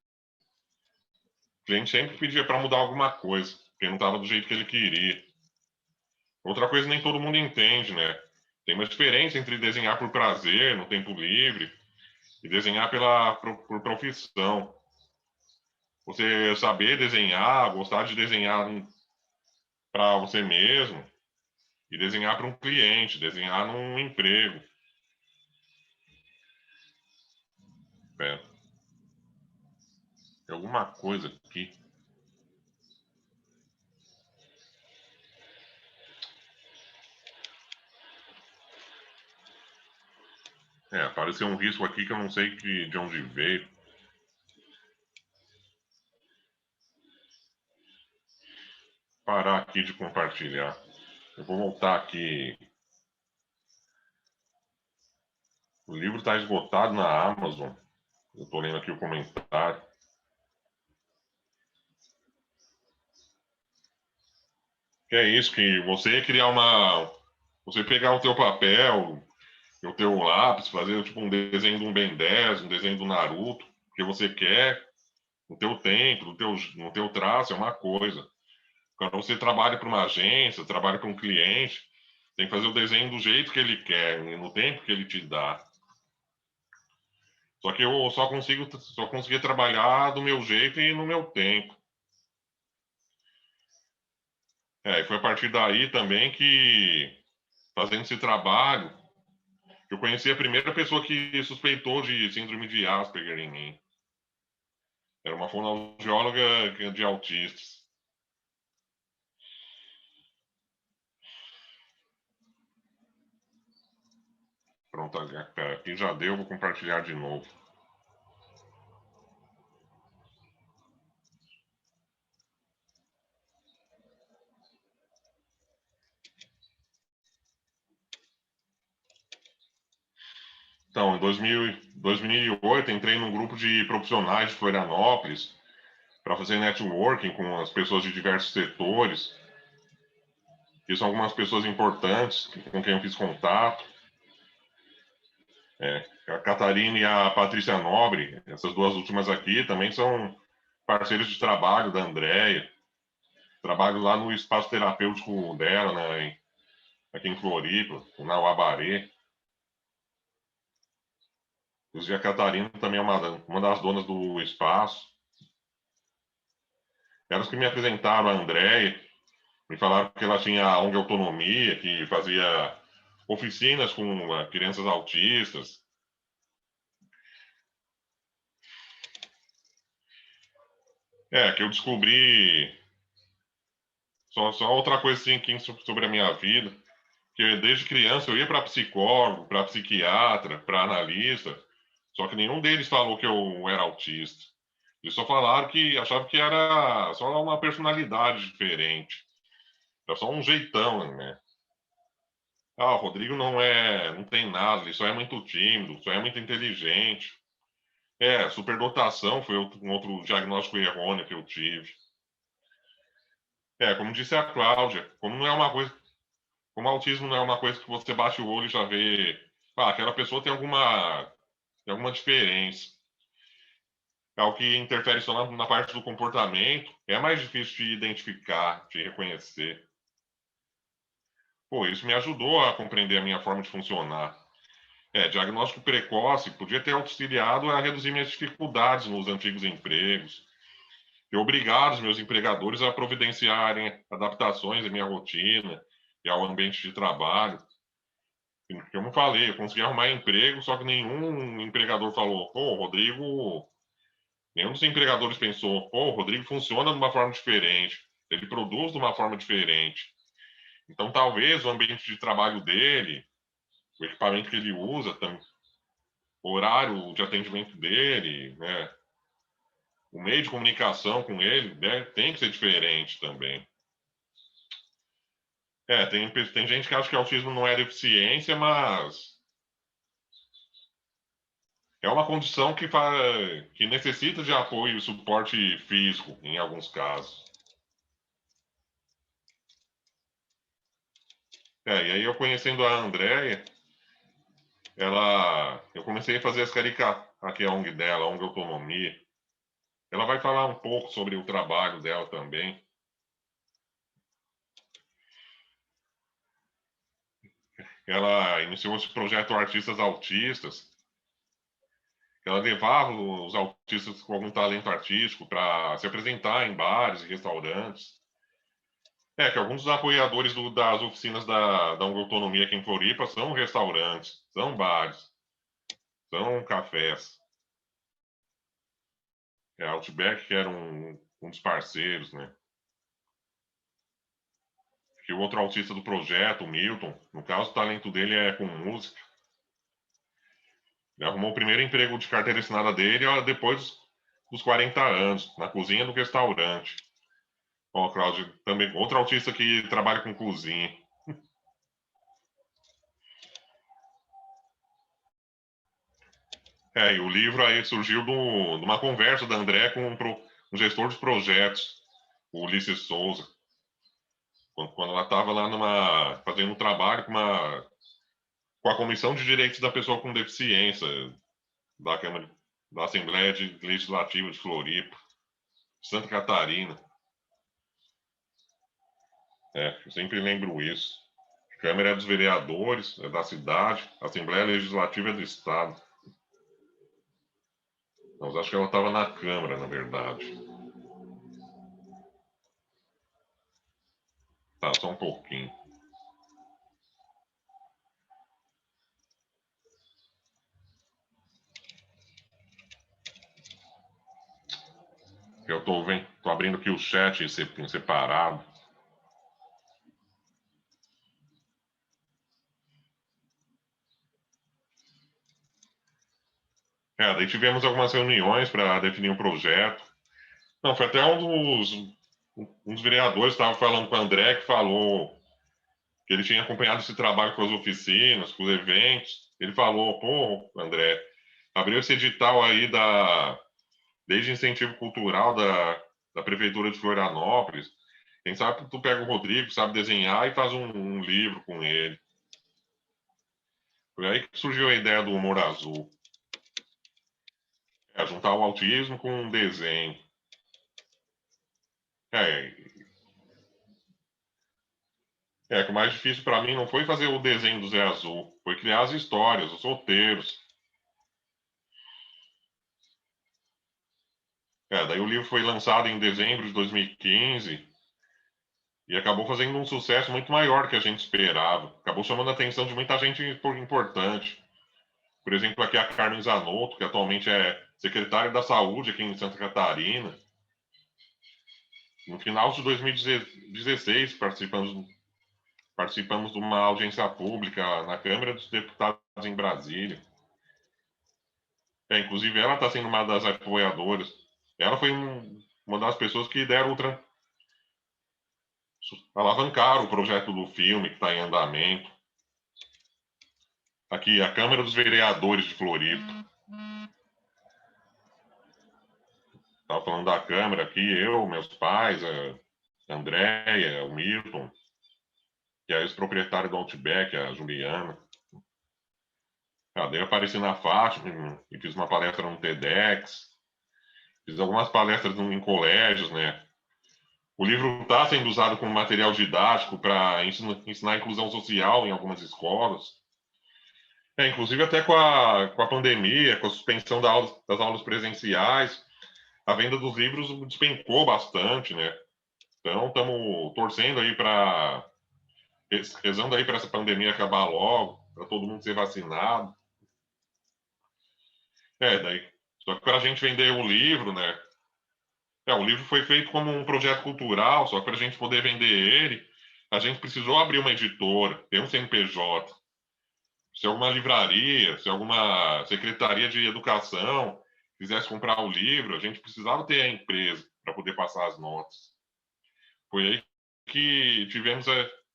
o cliente sempre pedia para mudar alguma coisa, porque não estava do jeito que ele queria. Outra coisa nem todo mundo entende, né? Tem uma diferença entre desenhar por prazer, no tempo livre, e desenhar por profissão. Você saber desenhar, gostar de desenhar para você mesmo, e desenhar para um cliente, desenhar num emprego. Pera. Tem alguma coisa aqui. Apareceu um risco aqui que eu não sei de onde veio. Parar aqui de compartilhar. Eu vou voltar aqui. O livro está esgotado na Amazon. Eu estou lendo aqui o comentário. Que é isso, que você criar você pegar o teu papel, o teu lápis, fazer tipo um desenho de um Ben 10, um desenho do Naruto, que você quer, no teu tempo, no teu traço, é uma coisa. Quando você trabalha para uma agência, trabalha para um cliente, tem que fazer o desenho do jeito que ele quer, no tempo que ele te dá. Só que eu só consegui trabalhar do meu jeito e no meu tempo. E foi a partir daí também que, fazendo esse trabalho, eu conheci a primeira pessoa que suspeitou de síndrome de Asperger em mim. Era uma fonoaudióloga de autistas. Pronto, aqui já deu, vou compartilhar de novo. Então, em 2008, entrei num grupo de profissionais de Florianópolis para fazer networking com as pessoas de diversos setores, que são algumas pessoas importantes com quem eu fiz contato. A Catarina e a Patrícia Nobre, essas duas últimas aqui, também são parceiros de trabalho da Andréia. Trabalho lá no espaço terapêutico dela, né, aqui em Floripa, na Uabaré. Inclusive, a Catarina também é uma das donas do espaço. Elas que me apresentaram a Andréia, me falaram que ela tinha a ONG Autonomia, que fazia oficinas com crianças autistas. Que eu descobri só outra coisa assim, sobre a minha vida, que desde criança eu ia para psicólogo, para psiquiatra, para analista, só que nenhum deles falou que eu era autista. Eles só falaram que achavam que era só uma personalidade diferente. Era só um jeitão, né? O Rodrigo não tem nada, ele só é muito tímido, só é muito inteligente. Superdotação foi um outro diagnóstico errôneo que eu tive. Como disse a Cláudia, como o autismo não é uma coisa que você bate o olho e já vê, aquela pessoa tem alguma diferença. O que interfere só na parte do comportamento é mais difícil de identificar, de reconhecer. Isso me ajudou a compreender a minha forma de funcionar. Diagnóstico precoce podia ter auxiliado a reduzir minhas dificuldades nos antigos empregos, ter obrigado os meus empregadores a providenciarem adaptações à minha rotina e ao ambiente de trabalho. Como eu falei, eu consegui arrumar emprego, só que nenhum empregador falou, Rodrigo... Nenhum dos empregadores pensou, o Rodrigo funciona de uma forma diferente, ele produz de uma forma diferente. Então, talvez o ambiente de trabalho dele, o equipamento que ele usa, o horário de atendimento dele, né, o meio de comunicação com ele, né, tem que ser diferente também. Tem gente que acha que autismo não é deficiência, mas é uma condição que necessita de apoio e suporte físico, em alguns casos. E aí eu conhecendo a Andréia, eu comecei a fazer as caricaturas, aqui é a ONG dela, a ONG Autonomia. Ela vai falar um pouco sobre o trabalho dela também. Ela iniciou esse projeto Artistas Autistas. Ela levava os autistas com algum talento artístico para se apresentar em bares e restaurantes. Que alguns dos apoiadores das oficinas da ONG Autonomia aqui em Floripa são restaurantes, são bares, são cafés. A Outback, que era um dos parceiros, né? Que o outro autista do projeto, o Milton, no caso, o talento dele é com música. Ele arrumou o primeiro emprego de carteira assinada dele depois dos 40 anos, na cozinha do restaurante. Cláudio, também outro autista que trabalha com cozinha. E o livro aí surgiu de uma conversa da André com um gestor de projetos, o Ulisses Souza. Quando ela estava lá fazendo um trabalho com a Comissão de Direitos da Pessoa com Deficiência da Assembleia Legislativa de Floripa, Santa Catarina. Eu sempre lembro isso. A Câmara é dos Vereadores, é da cidade, a Assembleia Legislativa é do Estado. Mas acho que ela estava na Câmara, na verdade. Tá, só um pouquinho. Eu tô abrindo aqui o chat em separado. Daí tivemos algumas reuniões para definir um projeto. Não, foi até um dos vereadores estava falando com o André, que falou que ele tinha acompanhado esse trabalho com as oficinas, com os eventos. Ele falou, pô, André, abriu esse edital aí desde incentivo cultural da Prefeitura de Florianópolis. Quem sabe tu pega o Rodrigo, sabe desenhar e faz um livro com ele. Foi aí que surgiu a ideia do Humor Azul. Juntar o autismo com um desenho. Que o mais difícil para mim não foi fazer o desenho do Zé Azul, foi criar as histórias, os roteiros. Daí o livro foi lançado em dezembro de 2015 e acabou fazendo um sucesso muito maior do que a gente esperava. Acabou chamando a atenção de muita gente importante. Por exemplo, aqui a Carmen Zanotto, que atualmente é secretária da Saúde aqui em Santa Catarina. No final de 2016, participamos de uma audiência pública na Câmara dos Deputados em Brasília. Inclusive, ela está sendo uma das apoiadoras. Ela foi uma das pessoas que alavancaram o projeto do filme que está em andamento. Aqui, a Câmara dos Vereadores de Floripa. Estava falando da Câmara aqui, eu, meus pais, a Andréia, o Milton, que é a ex-proprietária do Outback, a Juliana. Daí eu apareci na Fátima e fiz uma palestra no TEDx. Fiz algumas palestras em colégios, né? O livro está sendo usado como material didático para ensinar a inclusão social em algumas escolas. Inclusive até com a pandemia, com a suspensão das aulas presenciais, a venda dos livros despencou bastante, né? Então, estamos torcendo aí rezando aí para essa pandemia acabar logo, para todo mundo ser vacinado. Daí, só que para a gente vender o livro, né? O livro foi feito como um projeto cultural, só que para a gente poder vender ele, a gente precisou abrir uma editora, ter um CNPJ. Se alguma livraria, se alguma secretaria de educação quisesse comprar o livro, a gente precisava ter a empresa para poder passar as notas. Foi aí que tivemos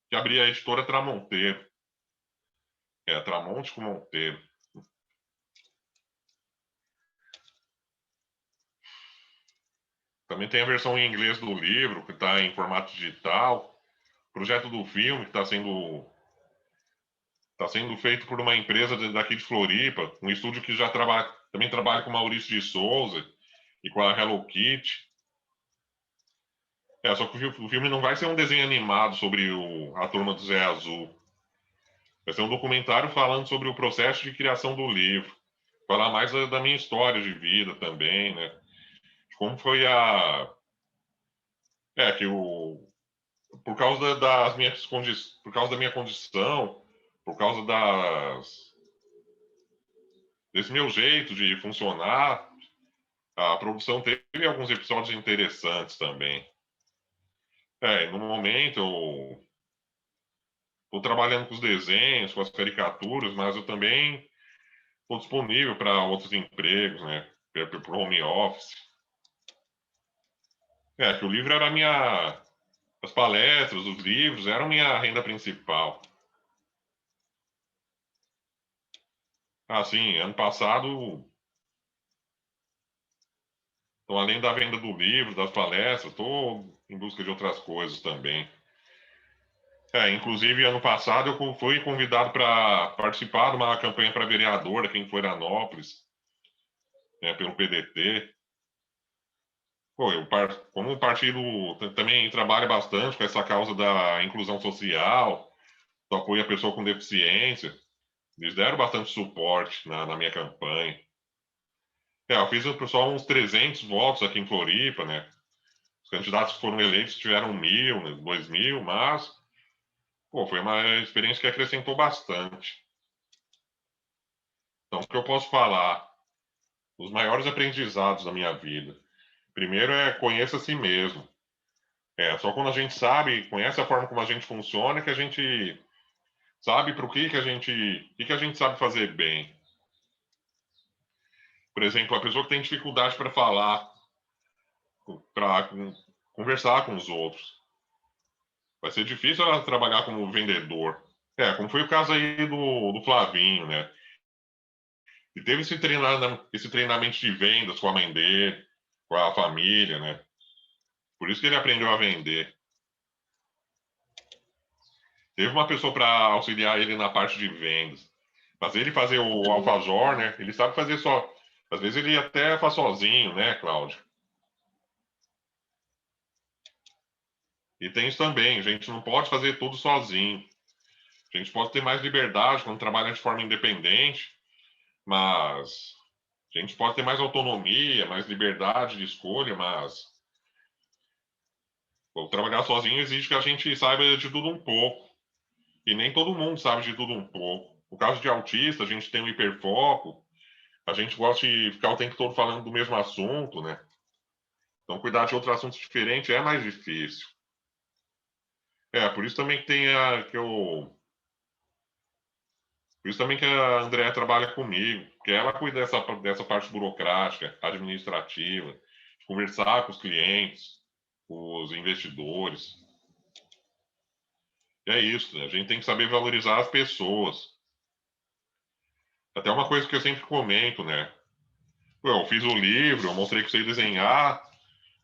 que abrir a editora Tramonteiro. Tramonte com Monteiro. Também tem a versão em inglês do livro, que está em formato digital. O projeto do filme, que está sendo feito por uma empresa daqui de Floripa, um estúdio que também trabalha com Maurício de Souza e com a Hello Kitty. Só que o filme não vai ser um desenho animado sobre a turma do Zé Azul. Vai ser um documentário falando sobre o processo de criação do livro. Falar mais da minha história de vida também, né? Como foi por causa das minhas por causa da minha condição, por causa desse meu jeito de funcionar, a produção teve alguns episódios interessantes também. No momento eu estou trabalhando com os desenhos, com as caricaturas, mas eu também estou disponível para outros empregos, né? Para o home office. Que o livro era as palestras, os livros, eram minha renda principal. Sim, ano passado, então, além da venda do livro, das palestras, estou em busca de outras coisas também. Inclusive, ano passado, eu fui convidado para participar de uma campanha para vereador aqui em Florianópolis, pelo PDT. Como o partido também trabalha bastante com essa causa da inclusão social, do apoio à pessoa com deficiência, eles deram bastante suporte na minha campanha. Eu fiz só uns 300 votos aqui em Floripa, né? Os candidatos que foram eleitos tiveram 1.000, né, 2.000, mas pô, foi uma experiência que acrescentou bastante. Então, o que eu posso falar? Os maiores aprendizados da minha vida. Primeiro é conheça a si mesmo. Só quando a gente sabe, conhece a forma como a gente funciona, que a gente sabe para o que a gente sabe fazer bem. Por exemplo, a pessoa que tem dificuldade para falar, para conversar com os outros. Vai ser difícil ela trabalhar como vendedor. Como foi o caso aí do Flavinho, né? E teve esse treinamento de vendas com a mãe dele, com a família, né? Por isso que ele aprendeu a vender. Teve uma pessoa para auxiliar ele na parte de vendas. Fazer ele fazer o alfajor, né? Ele sabe fazer só. Às vezes ele até faz sozinho, né, Cláudio? E tem isso também, a gente não pode fazer tudo sozinho. A gente pode ter mais liberdade quando trabalha de forma independente, mas a gente pode ter mais autonomia, mais liberdade de escolha, mas trabalhar sozinho exige que a gente saiba de tudo um pouco. E nem todo mundo sabe de tudo um pouco. No caso de autista, a gente tem um hiperfoco, a gente gosta de ficar o tempo todo falando do mesmo assunto, né? Então, cuidar de outros assuntos diferentes é mais difícil. Por isso também que tem por isso também que a Andréa trabalha comigo, porque ela cuida dessa parte burocrática, administrativa, de conversar com os clientes, com os investidores. E é isso, né? A gente tem que saber valorizar as pessoas. Até uma coisa que eu sempre comento, né? Eu fiz o livro, eu mostrei que sei desenhar,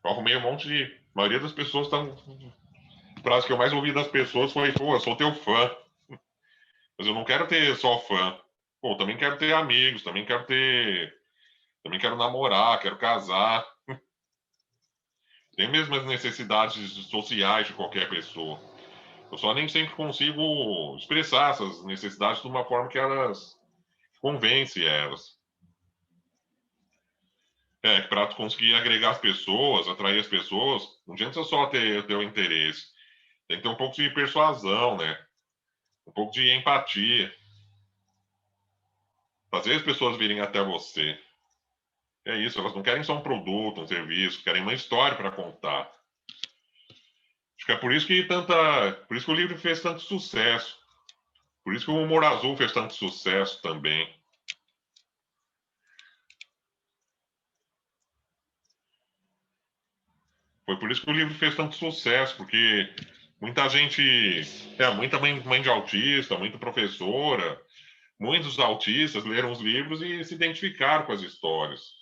eu arrumei um monte de... A maioria das pessoas estão... A frase que eu mais ouvi das pessoas foi, pô, eu sou teu fã. Mas eu não quero ter só fã. Pô, também quero ter amigos, também quero namorar, quero casar. Tem mesmo as necessidades sociais de qualquer pessoa. Eu só nem sempre consigo expressar essas necessidades de uma forma que elas convencem elas. Que para tu conseguir agregar as pessoas, atrair as pessoas, não adianta só ter o teu interesse. Tem que ter um pouco de persuasão, né? Um pouco de empatia. Fazer as pessoas virem até você. É isso, elas não querem só um produto, um serviço, querem uma história para contar. Acho que é por isso que o livro fez tanto sucesso. Por isso que o Humor Azul fez tanto sucesso também. Foi por isso que o livro fez tanto sucesso, porque muita gente, muita mãe de autista, muita professora, muitos autistas leram os livros e se identificaram com as histórias.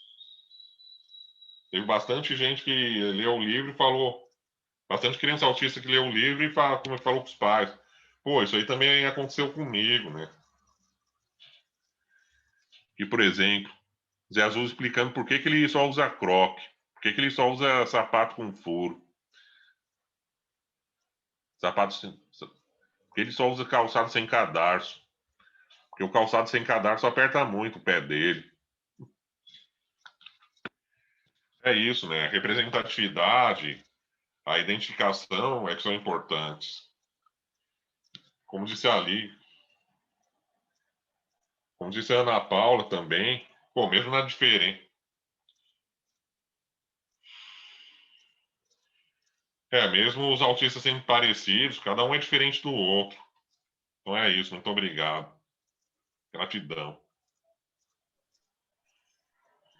Teve bastante gente que leu o livro e falou, bastante criança autista que leu o livro e falou com os pais, pô, isso aí também aconteceu comigo, né? E, por exemplo, Zé Azul explicando por que ele só usa croque, por que ele só usa sapato com furo. Porque ele só usa calçado sem cadarço. Porque o calçado sem cadarço aperta muito o pé dele. É isso, né? A representatividade, a identificação é que são importantes. Como disse ali, como disse a Ana Paula também, pô, mesmo na diferença. Mesmo os autistas sendo parecidos, cada um é diferente do outro. Então é isso, muito obrigado. Gratidão.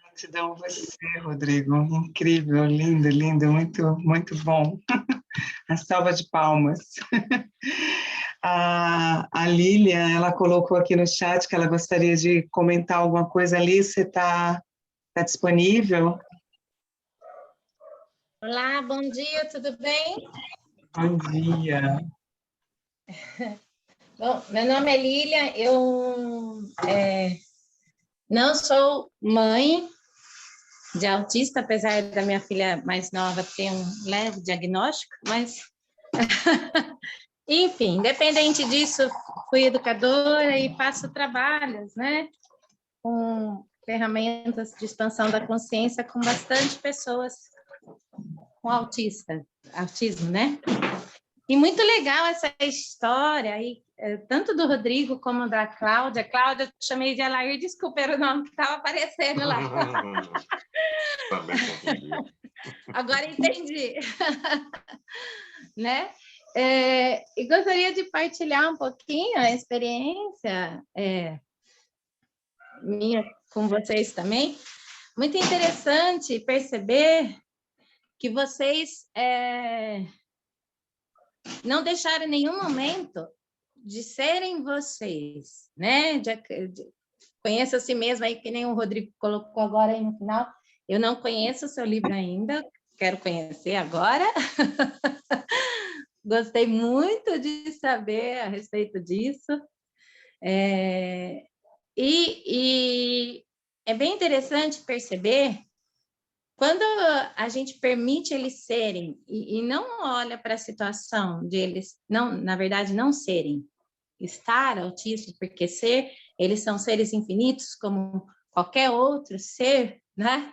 Gratidão a você, Rodrigo. Incrível, lindo, lindo, muito, muito bom. A salva de palmas. A Lília, ela colocou aqui no chat que ela gostaria de comentar alguma coisa ali. Você está disponível? Olá, bom dia, tudo bem? Bom dia. Bom, meu nome é Lília, eu não sou mãe de autista, apesar da minha filha mais nova ter um leve diagnóstico, mas... Enfim, independente disso, fui educadora e faço trabalhos, né, com ferramentas de expansão da consciência com bastante pessoas com autismo, né? E muito legal essa história aí, tanto do Rodrigo como da Cláudia. Cláudia, eu chamei de Alair, desculpa, era o nome que estava aparecendo lá. Agora entendi. Né? E gostaria de partilhar um pouquinho a experiência minha com vocês também. Muito interessante perceber que vocês não deixaram em nenhum momento de serem vocês, né? Conheça a si mesmo aí, que nem o Rodrigo colocou agora aí no final. Eu não conheço o seu livro ainda, quero conhecer agora. Gostei muito de saber a respeito disso. E é bem interessante perceber quando a gente permite eles serem e não olha para a situação de eles, não, na verdade, não serem, estar autistas, porque eles são seres infinitos como qualquer outro ser, né?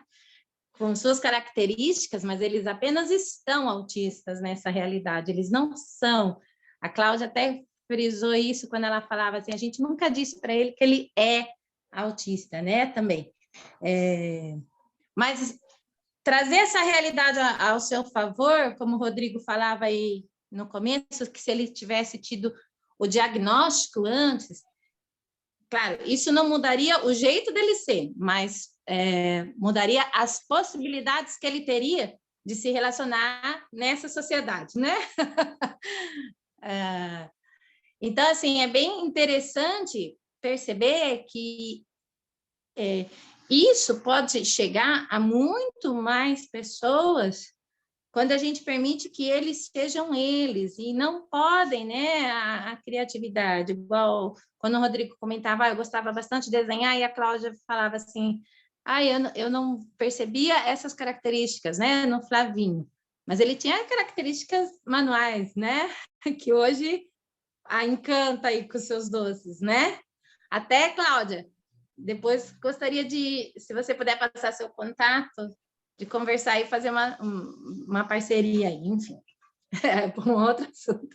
Com suas características, mas eles apenas estão autistas nessa realidade, eles não são. A Cláudia até frisou isso quando ela falava assim, a gente nunca disse para ele que ele é autista, né, também. Mas trazer essa realidade ao seu favor, como o Rodrigo falava aí no começo, que se ele tivesse tido o diagnóstico antes, claro, isso não mudaria o jeito dele ser, mas mudaria as possibilidades que ele teria de se relacionar nessa sociedade, né? Então, assim, é bem interessante perceber que isso pode chegar a muito mais pessoas quando a gente permite que eles sejam eles, e não podem, né, a criatividade, igual quando o Rodrigo comentava, eu gostava bastante de desenhar, e a Cláudia falava assim, eu não percebia essas características, né, no Flavinho, mas ele tinha características manuais, né, que hoje a encanta aí com seus doces, né? Até, Cláudia, depois gostaria de, se você puder passar seu contato, de conversar e fazer uma parceria aí, enfim, por um outro assunto.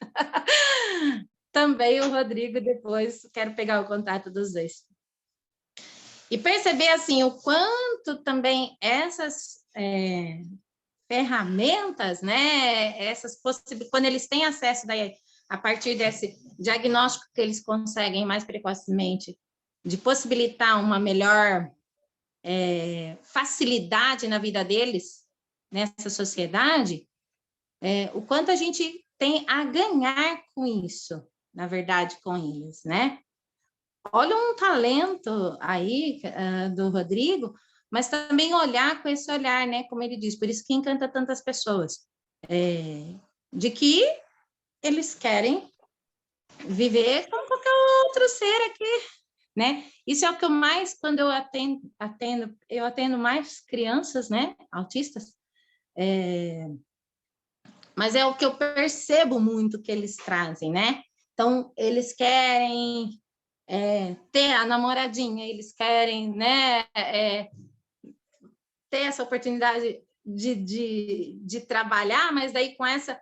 Também o Rodrigo, depois quero pegar o contato dos dois. E perceber, assim, o quanto também essas ferramentas, né, essas possibilidades, quando eles têm acesso daí, a partir desse diagnóstico que eles conseguem mais precocemente, de possibilitar uma melhor facilidade na vida deles, nessa sociedade, o quanto a gente tem a ganhar com isso, na verdade, com eles, né? Olha um talento aí do Rodrigo, mas também olhar com esse olhar, né? Como ele diz, por isso que encanta tantas pessoas, de que eles querem viver como qualquer outro ser aqui, né? Isso é o que eu mais, quando eu atendo mais crianças, né, autistas, mas é o que eu percebo muito que eles trazem, né? Então, eles querem ter a namoradinha, eles querem, né, ter essa oportunidade de trabalhar, mas daí com essa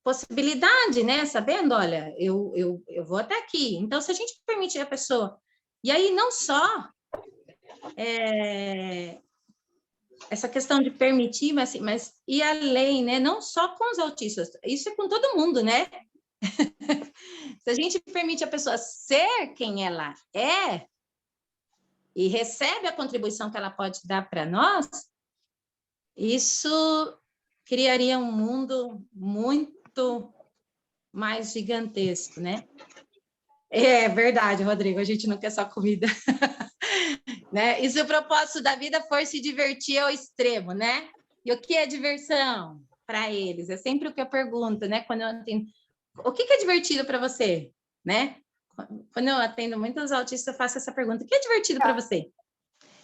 possibilidade, né? Sabendo, olha, eu vou até aqui. Então, se a gente permitir a pessoa... E aí, não só essa questão de permitir, mas ir além, né? Não só com os autistas, isso é com todo mundo, né? Se a gente permite a pessoa ser quem ela é e recebe a contribuição que ela pode dar para nós, isso criaria um mundo muito mais gigantesco, né? É verdade, Rodrigo, a gente não quer só comida. Né? E se o propósito da vida for se divertir ao extremo, né? E o que é diversão para eles? É sempre o que eu pergunto, né? Quando eu atendo, o que é divertido para você, né? Quando eu atendo muitos autistas, eu faço essa pergunta: o que é divertido para você?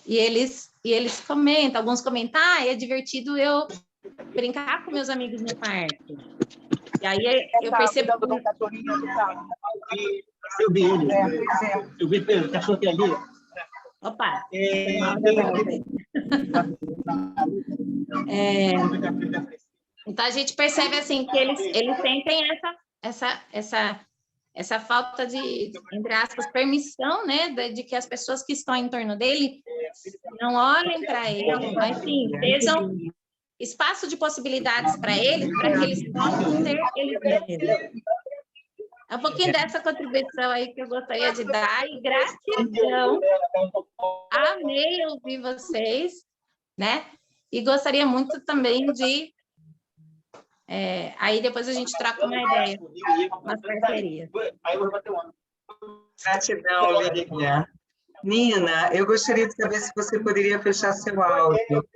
E eles comentam, alguns comentam: é divertido eu brincar com meus amigos no parque. E aí eu percebo... Eu vi ele. Eu vi o cachorro que é ali. Opa! Então, a gente percebe assim, que eles sentem essa falta de, entre aspas, permissão, né, de que as pessoas que estão em torno dele não olhem para ele, mas sim, sejam espaço de possibilidades para eles, para que eles possam ser eles mesmos. É um pouquinho dessa contribuição aí que eu gostaria de dar, e gratidão. Amei ouvir vocês, né? E gostaria muito também de... aí depois a gente troca uma ideia, uma parceria. Gratidão, Lívia. Nina, eu gostaria de saber se você poderia fechar seu áudio.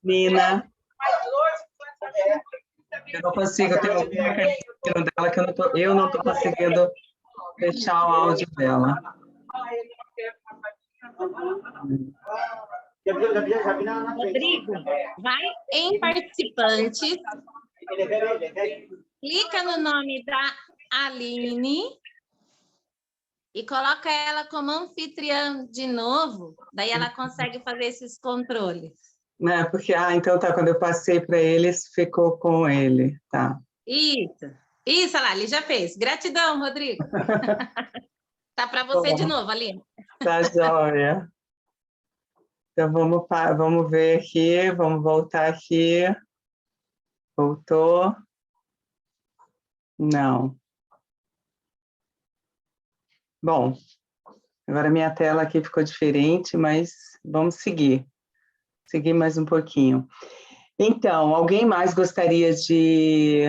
Nina. Eu não consigo, eu tenho alguma questão dela que eu não estou conseguindo fechar o áudio dela. Rodrigo, vai em participantes, clica no nome da Aline e coloca ela como anfitriã de novo, daí ela consegue fazer esses controles. Não, porque, então tá, quando eu passei para eles, ficou com ele, tá. Isso, Aline, já fez. Gratidão, Rodrigo. Tá para você de novo, Aline. Tá joia. Então, vamos ver aqui, vamos voltar aqui. Voltou? Não. Bom, agora minha tela aqui ficou diferente, mas vamos seguir. Seguir mais um pouquinho. Então, alguém mais gostaria de...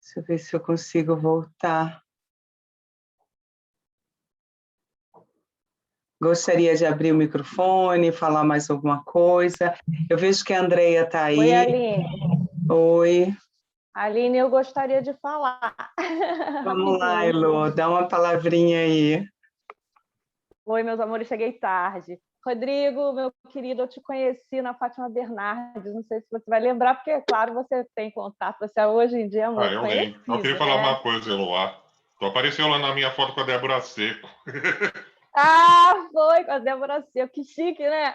Deixa eu ver se eu consigo voltar. Gostaria de abrir o microfone, falar mais alguma coisa. Eu vejo que a Andreia está aí. Oi, Aline. Oi. Aline, eu gostaria de falar. Vamos lá, Elô, dá uma palavrinha aí. Oi, meus amores, cheguei tarde. Rodrigo, meu querido, eu te conheci na Fátima Bernardes, não sei se você vai lembrar, porque, claro, você tem contato, você hoje em dia é muito eu conhecido. lembro. Eu queria falar uma coisa, Eloá. Tu apareceu lá na minha foto com a Débora Seco. Foi com a Débora Seco, que chique, né?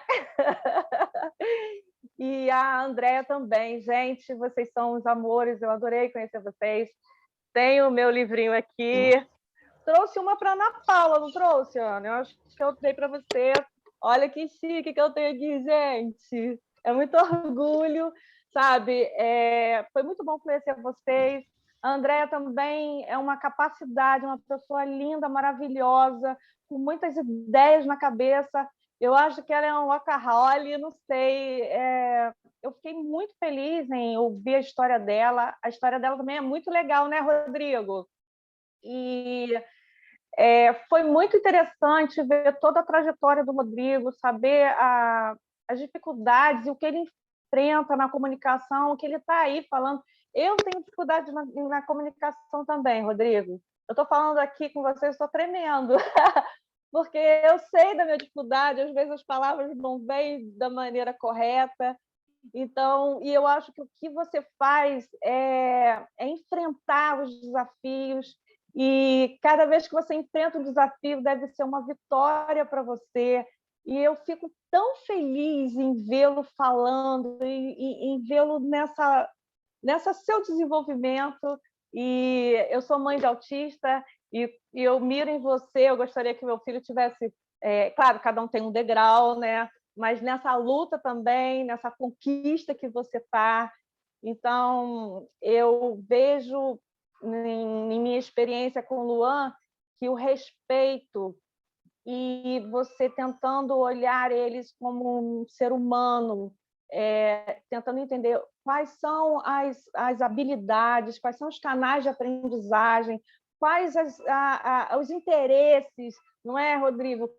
E a Andréa também. Gente, vocês são os amores, eu adorei conhecer vocês. Tenho o meu livrinho aqui. Trouxe uma para Ana Paula, não trouxe, Ana? Eu acho que eu dei para você. Olha que chique que eu tenho aqui, gente. É muito orgulho, sabe? Foi muito bom conhecer vocês. A Andréa também é uma capacidade, uma pessoa linda, maravilhosa, com muitas ideias na cabeça. Eu acho que ela é um workaholic, não sei. Eu fiquei muito feliz em ouvir a história dela. A história dela também é muito legal, né, Rodrigo? E foi muito interessante ver toda a trajetória do Rodrigo, saber as dificuldades e o que ele enfrenta na comunicação, o que ele está aí falando. Eu tenho dificuldade na comunicação também, Rodrigo. Eu estou falando aqui com vocês, estou tremendo, porque eu sei da minha dificuldade, às vezes as palavras não vêm da maneira correta. Então, e eu acho que o que você faz é enfrentar os desafios, e cada vez que você enfrenta um desafio, deve ser uma vitória para você. E eu fico tão feliz em vê-lo falando, e em vê-lo nessa seu desenvolvimento. E eu sou mãe de autista, e eu miro em você, eu gostaria que meu filho tivesse... claro, cada um tem um degrau, né? Mas nessa luta também, nessa conquista que você faz. Então, eu vejo, em minha experiência com o Luan, que o respeito e você tentando olhar eles como um ser humano, tentando entender quais são as habilidades, quais são os canais de aprendizagem, quais os interesses, não é, Rodrigo?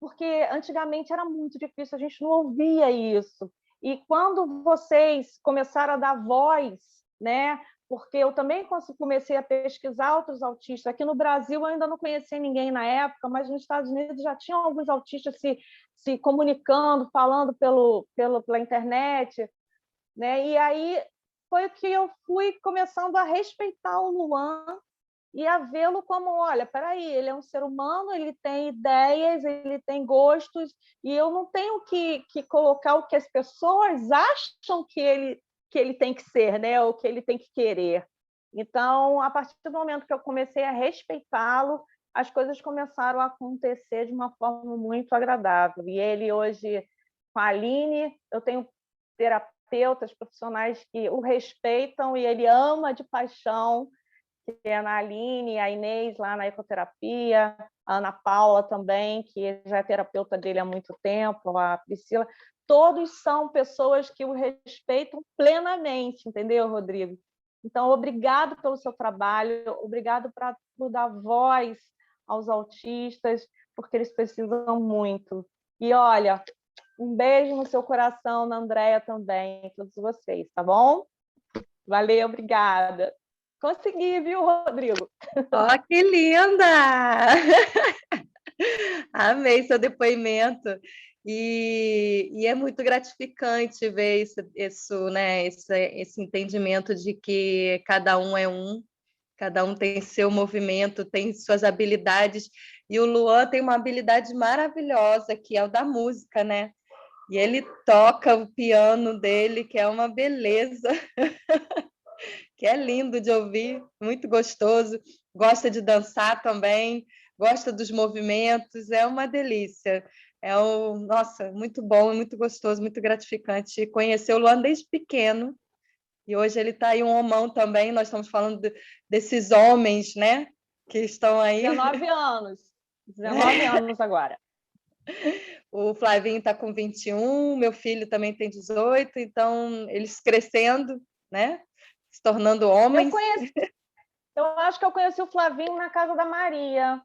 Porque antigamente era muito difícil, a gente não ouvia isso. E quando vocês começaram a dar voz, né? Porque eu também comecei a pesquisar outros autistas. Aqui no Brasil eu ainda não conhecia ninguém na época, mas nos Estados Unidos já tinham alguns autistas se comunicando, falando pela internet, né? E aí foi que eu fui começando a respeitar o Luan e a vê-lo como, olha, peraí, ele é um ser humano, ele tem ideias, ele tem gostos, e eu não tenho que colocar o que as pessoas acham que ele tem que ser, né? Ou que ele tem que querer. Então, a partir do momento que eu comecei a respeitá-lo, as coisas começaram a acontecer de uma forma muito agradável. E ele hoje, com a Aline, eu tenho terapeutas profissionais que o respeitam e ele ama de paixão, que é a Aline, a Inês lá na ecoterapia, a Ana Paula também, que já é terapeuta dele há muito tempo, a Priscila. Todos são pessoas que o respeitam plenamente, entendeu, Rodrigo? Então, obrigado pelo seu trabalho, obrigado por dar voz aos autistas, porque eles precisam muito. E, olha, um beijo no seu coração, na Andréia também, todos vocês, tá bom? Valeu, obrigada. Consegui, viu, Rodrigo? Ó, que linda! Amei seu depoimento. E é muito gratificante ver isso, né? Esse entendimento de que cada um é um, cada um tem seu movimento, tem suas habilidades. E o Luan tem uma habilidade maravilhosa, que é o da música, né? E ele toca o piano dele, que é uma beleza, que é lindo de ouvir, muito gostoso. Gosta de dançar também, gosta dos movimentos, é uma delícia. Nossa, muito bom, muito gostoso, muito gratificante conhecer o Luan desde pequeno. E hoje ele está aí um homão também. Nós estamos falando desses homens, né? Que estão aí. 19 anos. 19 anos agora. O Flavinho está com 21, meu filho também tem 18, então eles crescendo, né? Se tornando homens. Eu acho que eu conheci o Flavinho na casa da Maria.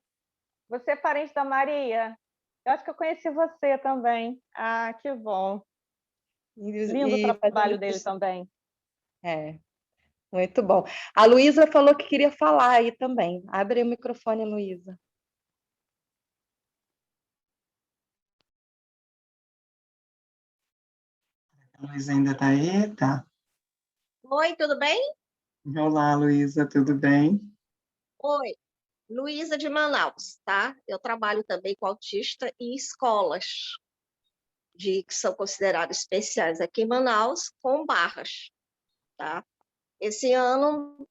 Você é parente da Maria? Eu acho que eu conheci você também. Ah, que bom. Lindo o trabalho dele também. É, muito bom. A Luísa falou que queria falar aí também. Abre o microfone, Luísa. A Luísa ainda está aí? Tá. Oi, tudo bem? Olá, Luísa, tudo bem? Oi, Luísa de Manaus, tá? Eu trabalho também com autista em escolas que são consideradas especiais aqui em Manaus, com barras, tá? Esse ano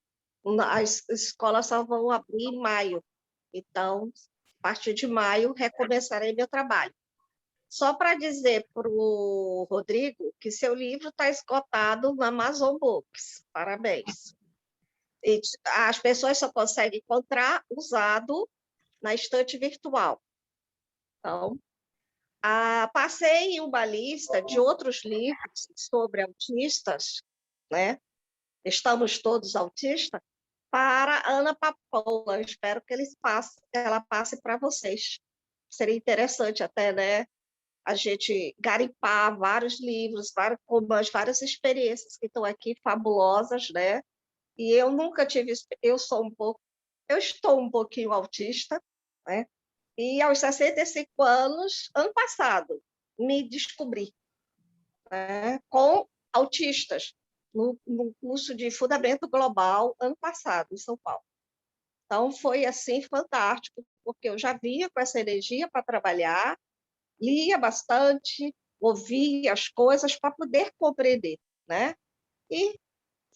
as escolas só vão abrir em maio, então, a partir de maio, recomeçarei meu trabalho. Só para dizer para o Rodrigo que seu livro está esgotado na Amazon Books. Parabéns. E as pessoas só conseguem encontrar usado na estante virtual. Então, passei em uma lista de outros livros sobre autistas, né? Estamos todos autistas, para a Ana Papola. Espero que ela passe para vocês. Seria interessante até, né? A gente garimpar vários livros, várias experiências que estão aqui fabulosas, né? E eu nunca tive, eu estou um pouquinho autista, né? E aos 65 anos, ano passado, me descobri, né, com autistas no curso de Fundamento Global ano passado em São Paulo. Então foi assim fantástico, porque eu já vinha com essa energia para trabalhar, lia bastante, ouvia as coisas para poder compreender, né? E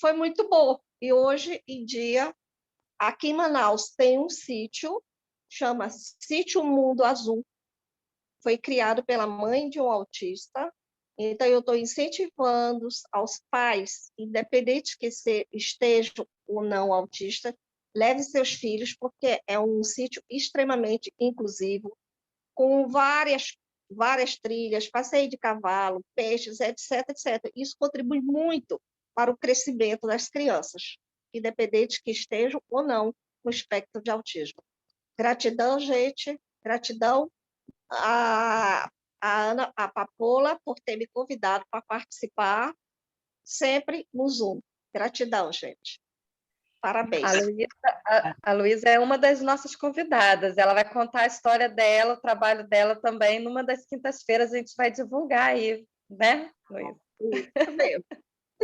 foi muito bom. E hoje em dia, aqui em Manaus, tem um sítio, chama Sítio Mundo Azul. Foi criado pela mãe de um autista. Então, eu estou incentivando aos pais, independente que estejam ou não autistas, leve seus filhos, porque é um sítio extremamente inclusivo, com várias trilhas, passeio de cavalo, peixes, etc, etc. Isso contribui muito para o crescimento das crianças, independente que estejam ou não com espectro de autismo. Gratidão, gente. Gratidão a Papola por ter me convidado para participar sempre no Zoom. Gratidão, gente. Parabéns. A Luísa é uma das nossas convidadas. Ela vai contar a história dela, o trabalho dela também. Numa das quintas-feiras a gente vai divulgar aí, né, Luísa?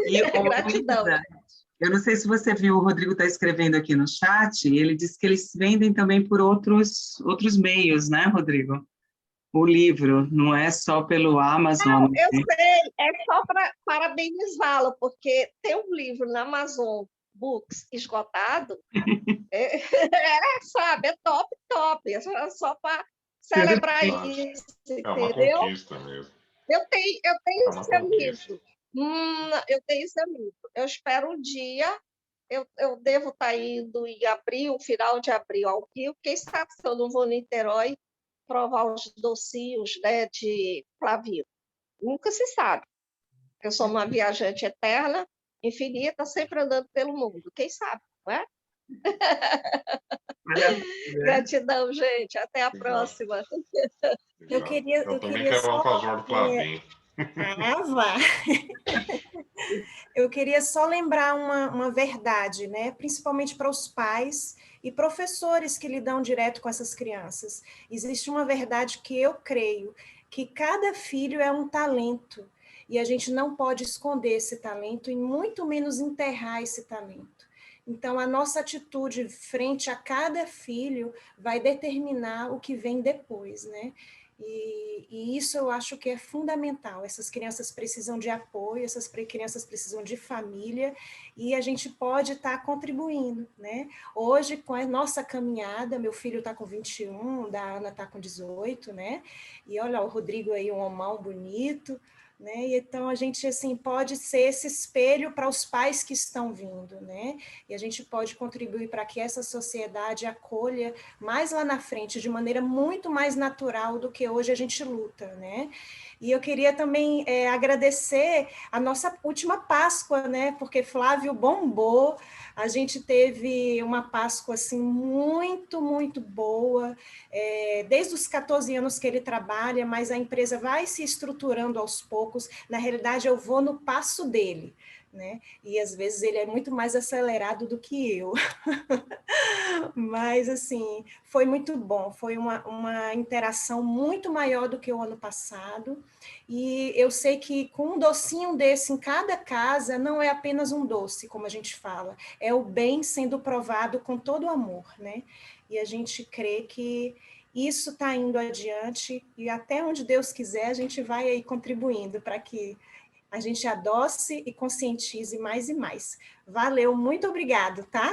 E, Gratidão. Luísa, Eu não sei se você viu, o Rodrigo está escrevendo aqui no chat, ele disse que eles vendem também por outros meios, né, Rodrigo? O livro, não é só pelo Amazon. Não, eu sei, é só para parabenizá-lo, porque ter um livro na Amazon Books esgotado, sabe, é top, top, é só para celebrar isso, É uma entendeu? conquista mesmo. Eu tenho uma seu conquista. livro. Eu tenho seu livro. Eu espero um dia, eu devo estar indo em abril, final de abril, ao Rio. Quem sabe se eu não vou no Niterói provar os docinhos, né, de Flavio. Nunca se sabe. Eu sou uma viajante eterna, infinita, sempre andando pelo mundo. Quem sabe, não é? Gratidão, gente. Até a próxima. Eu também queria quero só... um alfajor do Flavinho. Vá. Eu queria só lembrar uma verdade, né? Principalmente para os pais e professores que lidam direto com essas crianças. Existe uma verdade que eu creio, que cada filho é um talento, e a gente não pode esconder esse talento e muito menos enterrar esse talento. Então, a nossa atitude frente a cada filho vai determinar o que vem depois, né? E isso eu acho que é fundamental. Essas crianças precisam de apoio, essas crianças precisam de família, e a gente pode estar contribuindo, né? Hoje, com a nossa caminhada, meu filho está com 21, da Ana está com 18, né? E olha, o Rodrigo aí, um homão bonito, né? E então a gente assim pode ser esse espelho para os pais que estão vindo, né? E a gente pode contribuir para que essa sociedade acolha mais lá na frente, de maneira muito mais natural do que hoje a gente luta, né? E eu queria também agradecer a nossa última Páscoa, né? Porque Flávio bombou, a gente teve uma Páscoa assim muito, muito boa, desde os 14 anos que ele trabalha, mas a empresa vai se estruturando aos poucos. Na realidade, eu vou no passo dele, né? E às vezes ele é muito mais acelerado do que eu. Mas, assim, foi muito bom, foi uma interação muito maior do que o ano passado, e eu sei que com um docinho desse em cada casa, não é apenas um doce, como a gente fala, é o bem sendo provado com todo o amor, né? E a gente crê que isso está indo adiante, e até onde Deus quiser, a gente vai aí contribuindo para que a gente adoce e conscientize mais e mais. Valeu, muito obrigado, tá?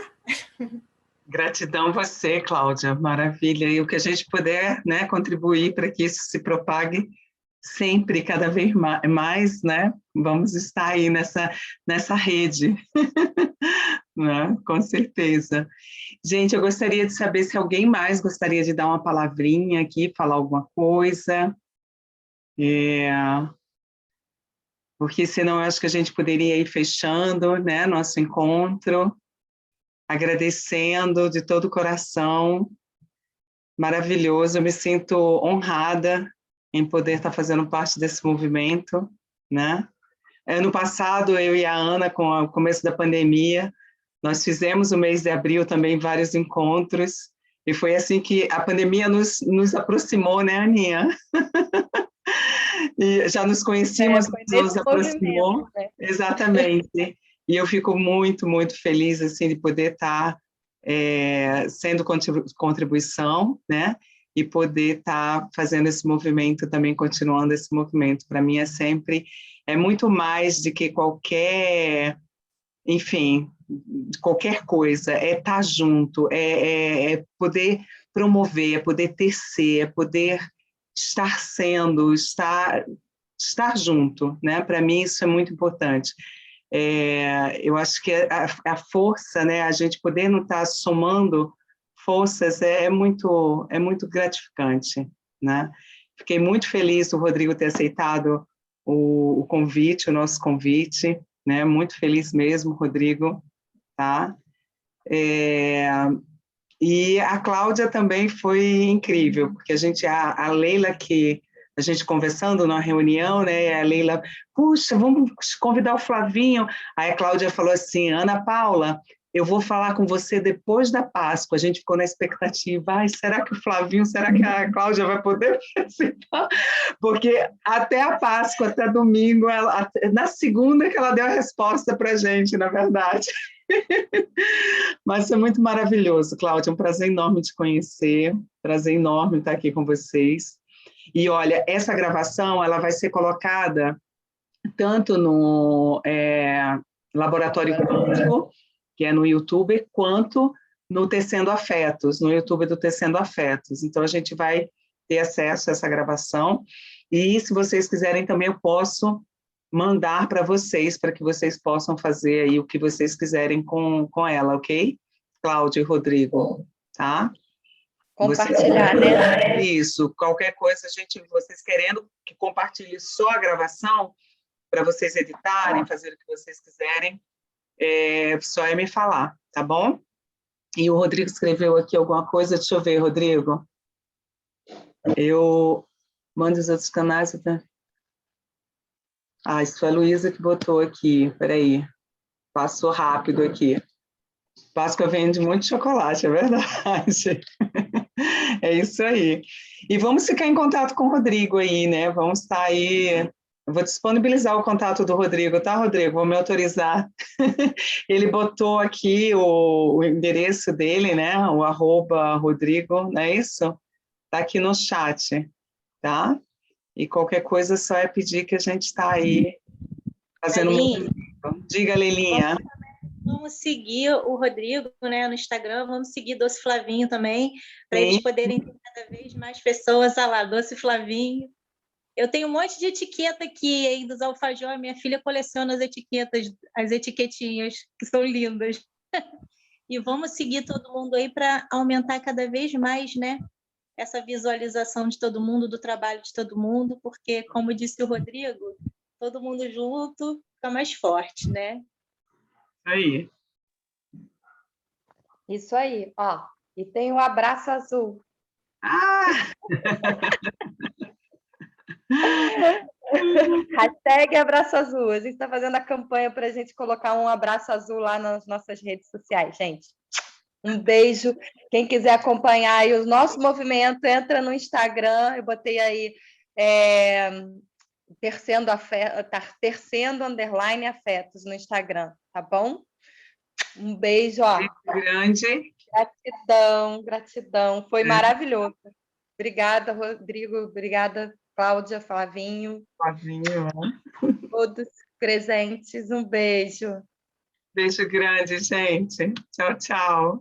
Gratidão a você, Cláudia, maravilha. E o que a gente puder, né, contribuir para que isso se propague sempre, cada vez mais, né? Vamos estar aí nessa rede, né? Com certeza. Gente, eu gostaria de saber se alguém mais gostaria de dar uma palavrinha aqui, falar alguma coisa. Porque senão eu acho que a gente poderia ir fechando, né, nosso encontro, agradecendo de todo o coração, maravilhoso, eu me sinto honrada em poder estar fazendo parte desse movimento, né? Ano passado, eu e a Ana, com o começo da pandemia, nós fizemos o mês de abril também vários encontros, e foi assim que a pandemia nos aproximou, né, Aninha? E já nos conhecíamos, nos aproximou, né? Exatamente. E eu fico muito, muito feliz assim, de poder estar sendo contribuição, né? E poder estar fazendo esse movimento também, continuando esse movimento. Para mim é muito mais do que qualquer, enfim, qualquer coisa, é estar junto, é poder promover, é poder tecer, é poder estar sendo, estar junto, né? Para mim isso é muito importante. Eu acho que a força, né? A gente poder não estar somando forças é muito gratificante, né? Fiquei muito feliz do Rodrigo ter aceitado o convite, o nosso convite, né? Muito feliz mesmo, Rodrigo, tá? E a Cláudia também foi incrível, porque a Leila, que a gente conversando numa reunião, né, a Leila, puxa, vamos convidar o Flavinho. Aí a Cláudia falou assim, Ana Paula, eu vou falar com você depois da Páscoa. A gente ficou na expectativa, ai, será que o Flavinho, será que a Cláudia vai poder participar? Porque até a Páscoa, até domingo, na segunda que ela deu a resposta para a gente, na verdade. Mas foi muito maravilhoso, Cláudia, é um prazer enorme te conhecer, prazer enorme estar aqui com vocês. E olha, essa gravação ela vai ser colocada tanto no Laboratório Quântico, que é no YouTube, quanto no Tecendo Afetos, no YouTube do Tecendo Afetos. Então, a gente vai ter acesso a essa gravação, e se vocês quiserem também, eu posso mandar para vocês, para que vocês possam fazer aí o que vocês quiserem com ela, ok? Cláudia e Rodrigo, tá? Compartilhar, né? Isso, qualquer coisa, vocês querendo que compartilhe só a gravação, para vocês editarem, fazer o que vocês quiserem, só é me falar, tá bom? E o Rodrigo escreveu aqui alguma coisa, deixa eu ver, Rodrigo. Eu mando os outros canais. Isso foi a Luísa que botou aqui, peraí, passou rápido aqui. Páscoa vende muito chocolate, é verdade. É isso aí. E vamos ficar em contato com o Rodrigo aí, né? Vamos estar aí. Eu vou disponibilizar o contato do Rodrigo, tá, Rodrigo? Vou me autorizar. Ele botou aqui o endereço dele, né? O @Rodrigo, não é isso? Tá aqui no chat, tá? E qualquer coisa só é pedir que a gente está aí fazendo Leilinha, Diga, Leilinha. Vamos seguir o Rodrigo, né, no Instagram, vamos seguir Doce Flavinho também, para eles poderem ter cada vez mais pessoas, lá, Doce Flavinho. Eu tenho um monte de etiqueta aqui, hein, dos alfajor, minha filha coleciona as etiquetas, as etiquetinhas, que são lindas. E vamos seguir todo mundo aí para aumentar cada vez mais, né, essa visualização de todo mundo, do trabalho de todo mundo, porque, como disse o Rodrigo, todo mundo junto fica mais forte, né? Aí. Isso aí, ó. E tem o abraço azul. Hashtag abraço azul. A gente está fazendo a campanha para a gente colocar um abraço azul lá nas nossas redes sociais, gente. Um beijo. Quem quiser acompanhar aí o nosso movimento, entra no Instagram. Eu botei aí Tercendo _afetos no Instagram, tá bom? Um beijo, ó. Grande. Gratidão, gratidão. Foi maravilhoso. Obrigada, Rodrigo. Obrigada, Cláudia, Flavinho. Flavinho. Todos presentes. Um beijo. Beijo grande, gente. Tchau, tchau.